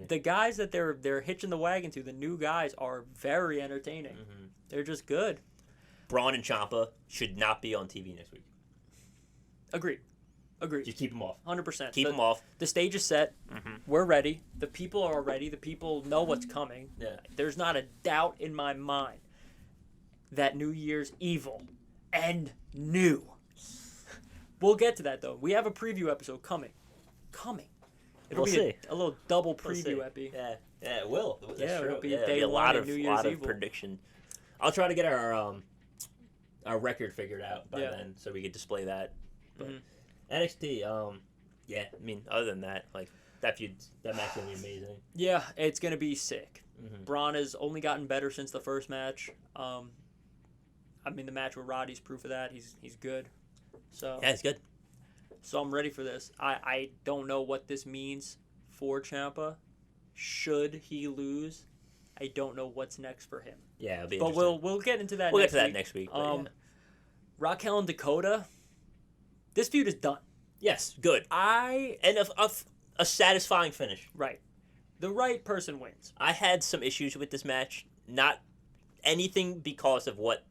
The guys that they're hitching the wagon to, the new guys, are very entertaining. Mm-hmm. They're just good. Braun and Ciampa should not be on TV next week. Agreed. Just keep them off. 100%. Keep them off. The stage is set. Mm-hmm. We're ready. The people are ready. The people know what's coming. Yeah. There's not a doubt in my mind that New Year's evil and new. We'll get to that, though. We have a preview episode coming. It'll be a little double preview epi. Yeah, it will. That's true. It'll be It'll day be a one lot of of New Year's lot Evil. of prediction. I'll try to get our record figured out by then, so we can display that. But NXT, I mean, other than that, like that match gonna be amazing. Yeah, it's gonna be sick. Mm-hmm. Braun has only gotten better since the first match. I mean, the match with Roddy's proof of that. He's good. So yeah, it's good. So I'm ready for this. I don't know what this means for Ciampa. Should he lose, I don't know what's next for him. Yeah, it'll be but interesting. we'll get into that. We'll next get to week. that next week. Raquel and Dakota. This feud is done. Yes, good. And a satisfying finish. Right. The right person wins. I had some issues with this match. Not anything because of what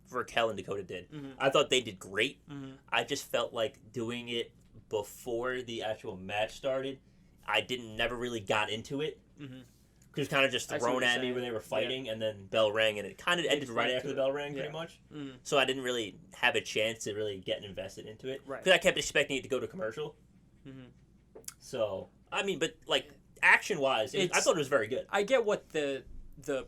Raquel and Dakota did. Mm-hmm. I thought they did great. Mm-hmm. I just felt like doing it before the actual match started. I never really got into it. Mm-hmm. It was kind of just thrown at me when they were fighting, and then bell rang, and it kind of ended right after the bell rang, pretty much. Mm-hmm. So I didn't really have a chance to really get invested into it. Right. Because I kept expecting it to go to commercial. Mm-hmm. So, I mean, but like action-wise, I thought it was very good. I get what the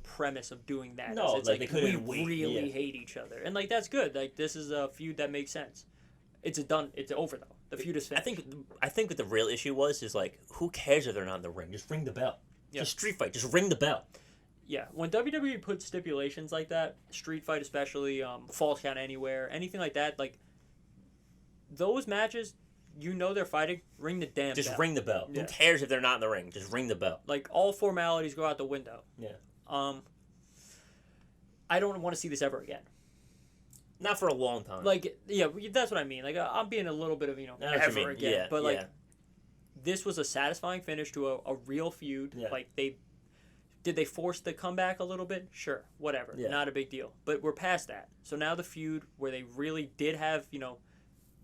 premise of doing that is. It's like we really hate each other, and like that's good. Like this is a feud that makes sense. It's over though. The feud is finished. I think what the real issue is like, who cares if they're not in the ring? Just ring the bell. Yeah. Just street fight. Just ring the bell. Yeah, when WWE puts stipulations like that, street fight especially, falls count anywhere, anything like that, like those matches, they're fighting. Ring the damn bell. Just ring the bell. Yeah. Who cares if they're not in the ring? Just ring the bell. Like all formalities go out the window. Yeah. I don't want to see this ever again. Not for a long time. Like, yeah, that's what I mean. Like, I'm being a little bit of, ever again. Yeah, but, like, this was a satisfying finish to a real feud. Yeah. Like, did they force the comeback a little bit? Sure, whatever. Yeah. Not a big deal. But we're past that. So now the feud where they really did have,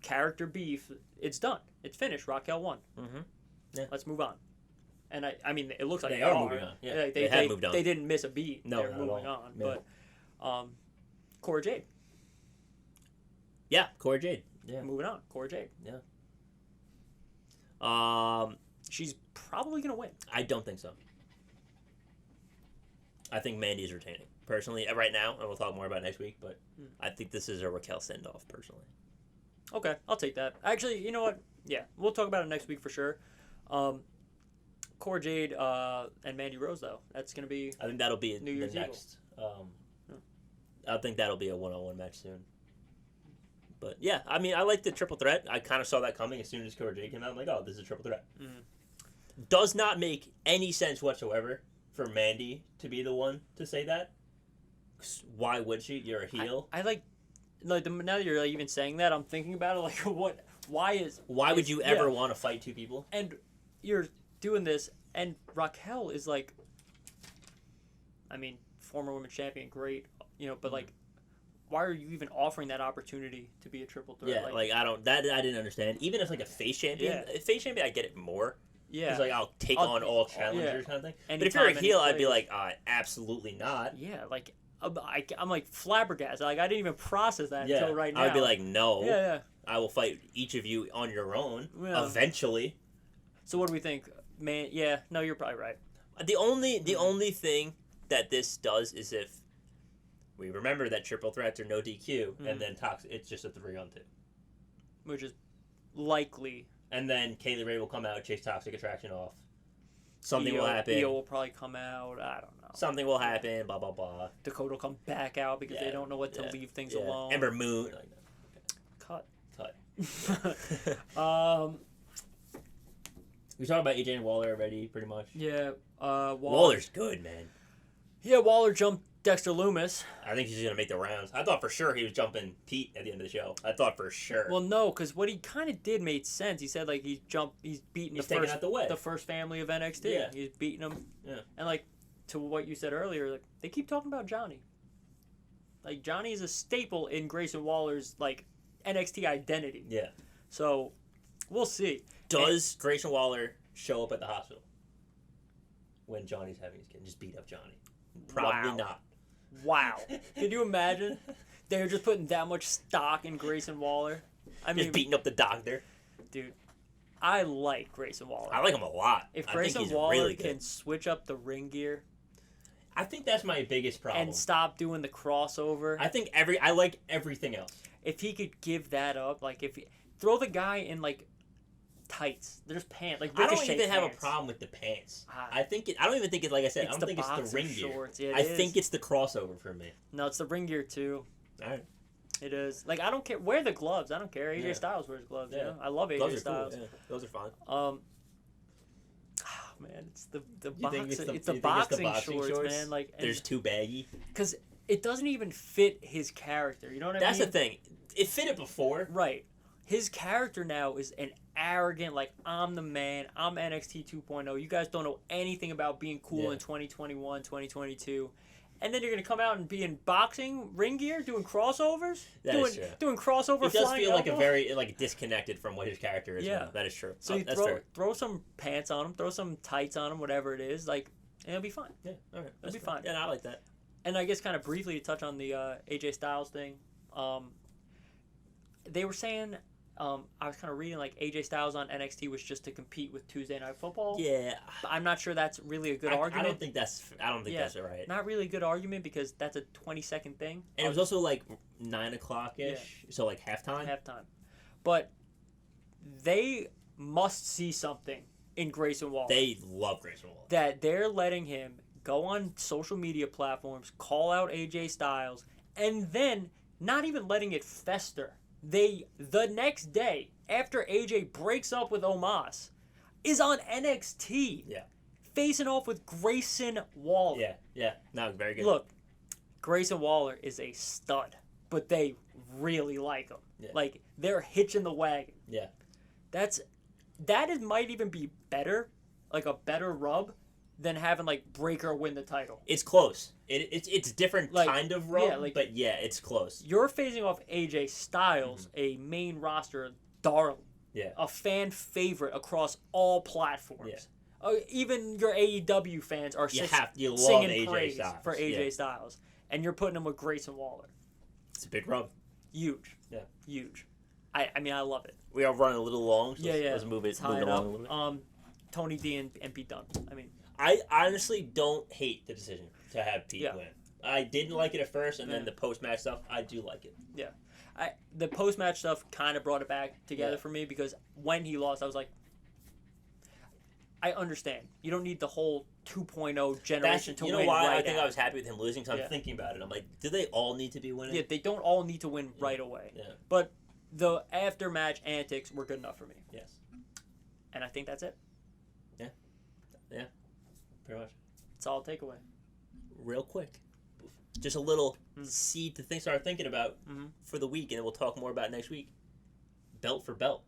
character beef. It's done. It's finished. Raquel won. Mm-hmm. Yeah. Let's move on. And I mean, it looks like they are moving on. Yeah, they have moved on. They didn't miss a beat. No, they're moving on. Yeah. But Cora Jade. Yeah, Cora Jade. Yeah, moving on. Cora Jade. Yeah. She's probably gonna win. I don't think so. I think Mandy's retaining. Personally, right now, and we'll talk more about it next week, but I think this is a Raquel send-off, personally. Okay, I'll take that. Actually, you know what? Yeah, we'll talk about it next week for sure. Cora Jade and Mandy Rose, though. That's going to be I think that'll be New Year's the next. I think that'll be a one-on-one match soon. But, yeah, I mean, I like the triple threat. I kind of saw that coming as soon as Cora Jade came out. I'm like, oh, this is a triple threat. Mm-hmm. Does not make any sense whatsoever for Mandy to be the one to say that. Why would she? You're a heel. I like now that you're even saying that, I'm thinking about it. Like, what? Why would you ever want to fight two people? And you're doing this, and Raquel is like, I mean, former women's champion, great, but like, why are you even offering that opportunity to be a triple threat? Yeah, I didn't understand. Even if like a face champion, I get it more. Yeah, it's like I'll take on all challengers kind of thing. Anytime, but if you're a heel, I'd be like, absolutely not. Yeah, like I'm like flabbergasted. Like I didn't even process that until right now. I'd be like, no. Yeah. I will fight each of you on your own eventually. So what do we think, man? Yeah, no, you're probably right. The only thing that this does is if we remember that triple threats are no DQ, and then it's just a 3-on-2, which is likely. And then Kaylee Ray will come out, chase Toxic Attraction off. Something will happen. Io will probably come out. I don't know. Something will happen. Blah blah blah. Dakota will come back out because they don't know what to leave things alone. Ember Moon. Cut. We talked about AJ and Waller already, pretty much. Yeah. Waller's good, man. Yeah, Waller jumped Dexter Lumis. I think he's going to make the rounds. I thought for sure he was jumping Pete at the end of the show. I thought for sure. Well, no, because what he kind of did made sense. He said, like, he's beating the first family of NXT. Yeah. He's beating them. Yeah. And, like, to what you said earlier, like, they keep talking about Johnny. Like, Johnny is a staple in Grayson Waller's, like, NXT identity. Yeah. So, we'll see. Does Grayson Waller show up at the hospital when Johnny's having his kid? Just beat up Johnny? Probably not. Wow. Can you imagine? They're just putting that much stock in Grayson Waller. I mean, just beating up the doctor. Dude, I like Grayson Waller. I like him a lot. If Grayson Waller really can switch up the ring gear, I think that's my biggest problem. And stop doing the crossover. I like everything else. If he could give that up, like throw the guy in like tights. There's pants. Like Ricochet I don't even pants. have a problem with the pants. I don't even think it. Like I said, I don't think it's the ring shorts. gear. Yeah, I think it's the crossover for me. No, it's the ring gear too. All right. It is. Like I don't care. Wear the gloves. I don't care. AJ Styles wears gloves. Yeah. I love AJ Styles. Cool. Yeah. Those are fine. Man, it's the boxing shorts, man. Like there's too baggy. Because it doesn't even fit his character. You know what I mean? That's the thing. It fit it before. Right. His character now is an arrogant, like, I'm the man, I'm NXT 2.0. You guys don't know anything about being cool in 2021, 2022. And then you're going to come out and be in boxing ring gear, doing crossovers? Doing crossover flying. It does feel like a very disconnected from what his character is. Yeah. Now. That is true. So you throw some pants on him, throw some tights on him, whatever it is, like, and it'll be fine. Yeah, all right. It'll be fine. Yeah, I like that. And I guess kind of briefly to touch on the AJ Styles thing, they were saying... I was kind of reading like AJ Styles on NXT was just to compete with Tuesday Night Football. Yeah, but I'm not sure that's really a good argument. I don't think that's right. Not really a good argument because that's a 20-second thing. And it was also like 9 o'clock-ish, so like halftime. But they must see something in Grayson Waller. They love Grayson Waller. That they're letting him go on social media platforms, call out AJ Styles, and then not even letting it fester. The next day, after AJ breaks up with Omos, is on NXT. Yeah. Facing off with Grayson Waller. Yeah. No, very good. Look, Grayson Waller is a stud, but they really like him. Yeah. Like, they're hitching the wagon. Yeah. Might even be better, like a better rub, than having like Breaker win the title. It's close. It's different Like, kind of run, yeah, like- but yeah, it's close. You're facing off AJ Styles, a main roster darling, Yeah. a fan favorite across all platforms. Yeah. Even your AEW fans are You love singing AJ praise Styles. for AJ Yeah. Styles, and you're putting him with Grayson Waller. It's a big rub. Huge. Yeah. Huge. I mean, I love it. We are running a little long, so let's move it Tie it along up. a little bit. Tony D and Pete Dunne. I mean, I honestly don't hate the decision to have Pete Yeah. win. I didn't like it at first, and then Yeah. the post-match stuff, I do like it. the post match stuff kind of brought it back together Yeah. for me because when he lost, I was like, I understand. You don't need the whole 2.0 generation to you know win why right I think now. I was happy with him losing? Because Yeah. I'm thinking about it. I'm like, do they all need to be winning? Yeah, they don't all need to win right away. Yeah. But the after match antics were good enough for me. Yes. And I think that's it. Pretty much. It's all takeaway. Real quick. Just a little seed to start thinking about for the week, and then we'll talk more about it next week. Belt for belt.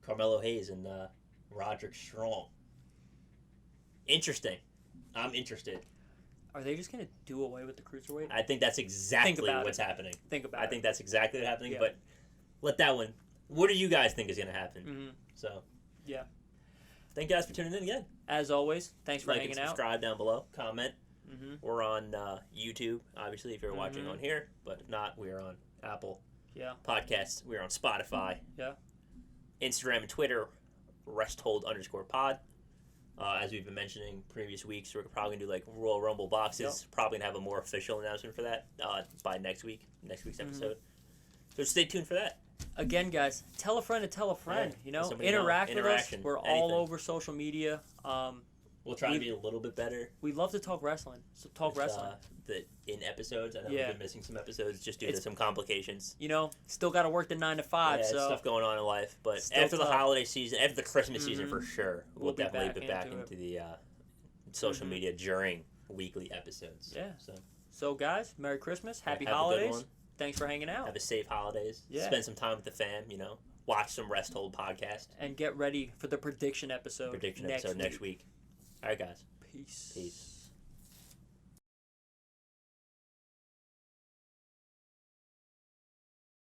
Carmelo Hayes and Roderick Strong. Interesting. I'm interested. Are they just going to do away with the cruiserweight? I think that's exactly what's happening. Think about I think that's exactly what's happening, Yeah. but let that one. What do you guys think is going to happen? Mm-hmm. So, Yeah. thank you guys for tuning in again. As always, thanks for Like hanging and out. subscribe down below. Comment. Mm-hmm. We're on YouTube, obviously, if you're watching on here. But if not, we are on Apple Podcasts. We're on Spotify. Yeah. Instagram and Twitter, resthold_pod. As we've been mentioning previous weeks, we're probably going to do like Royal Rumble boxes. Probably going to have a more official announcement for that by next week's episode. So stay tuned for that. Again, guys, tell a friend to tell a friend. Yeah. You know, Somebody interact with us. interaction, We're all anything. over social media. We'll try to be a little bit better. We love to talk wrestling. So talk wrestling. In episodes. I know Yeah. we've been missing some episodes just due to some complications. You know, still got to work the 9 to 5. Yeah, so stuff going on in life. But Still after the tough. holiday season, after the Christmas season for sure, we'll be definitely be back into into the social media during weekly episodes. Yeah. So So, guys, Merry Christmas. Happy have a good holidays. one. Thanks for hanging out. have a safe holidays. Yeah. Spend some time with the fam, Watch some Rest Hold podcast. And get ready for the prediction episode Prediction next episode next week. All right, guys. Peace. Peace.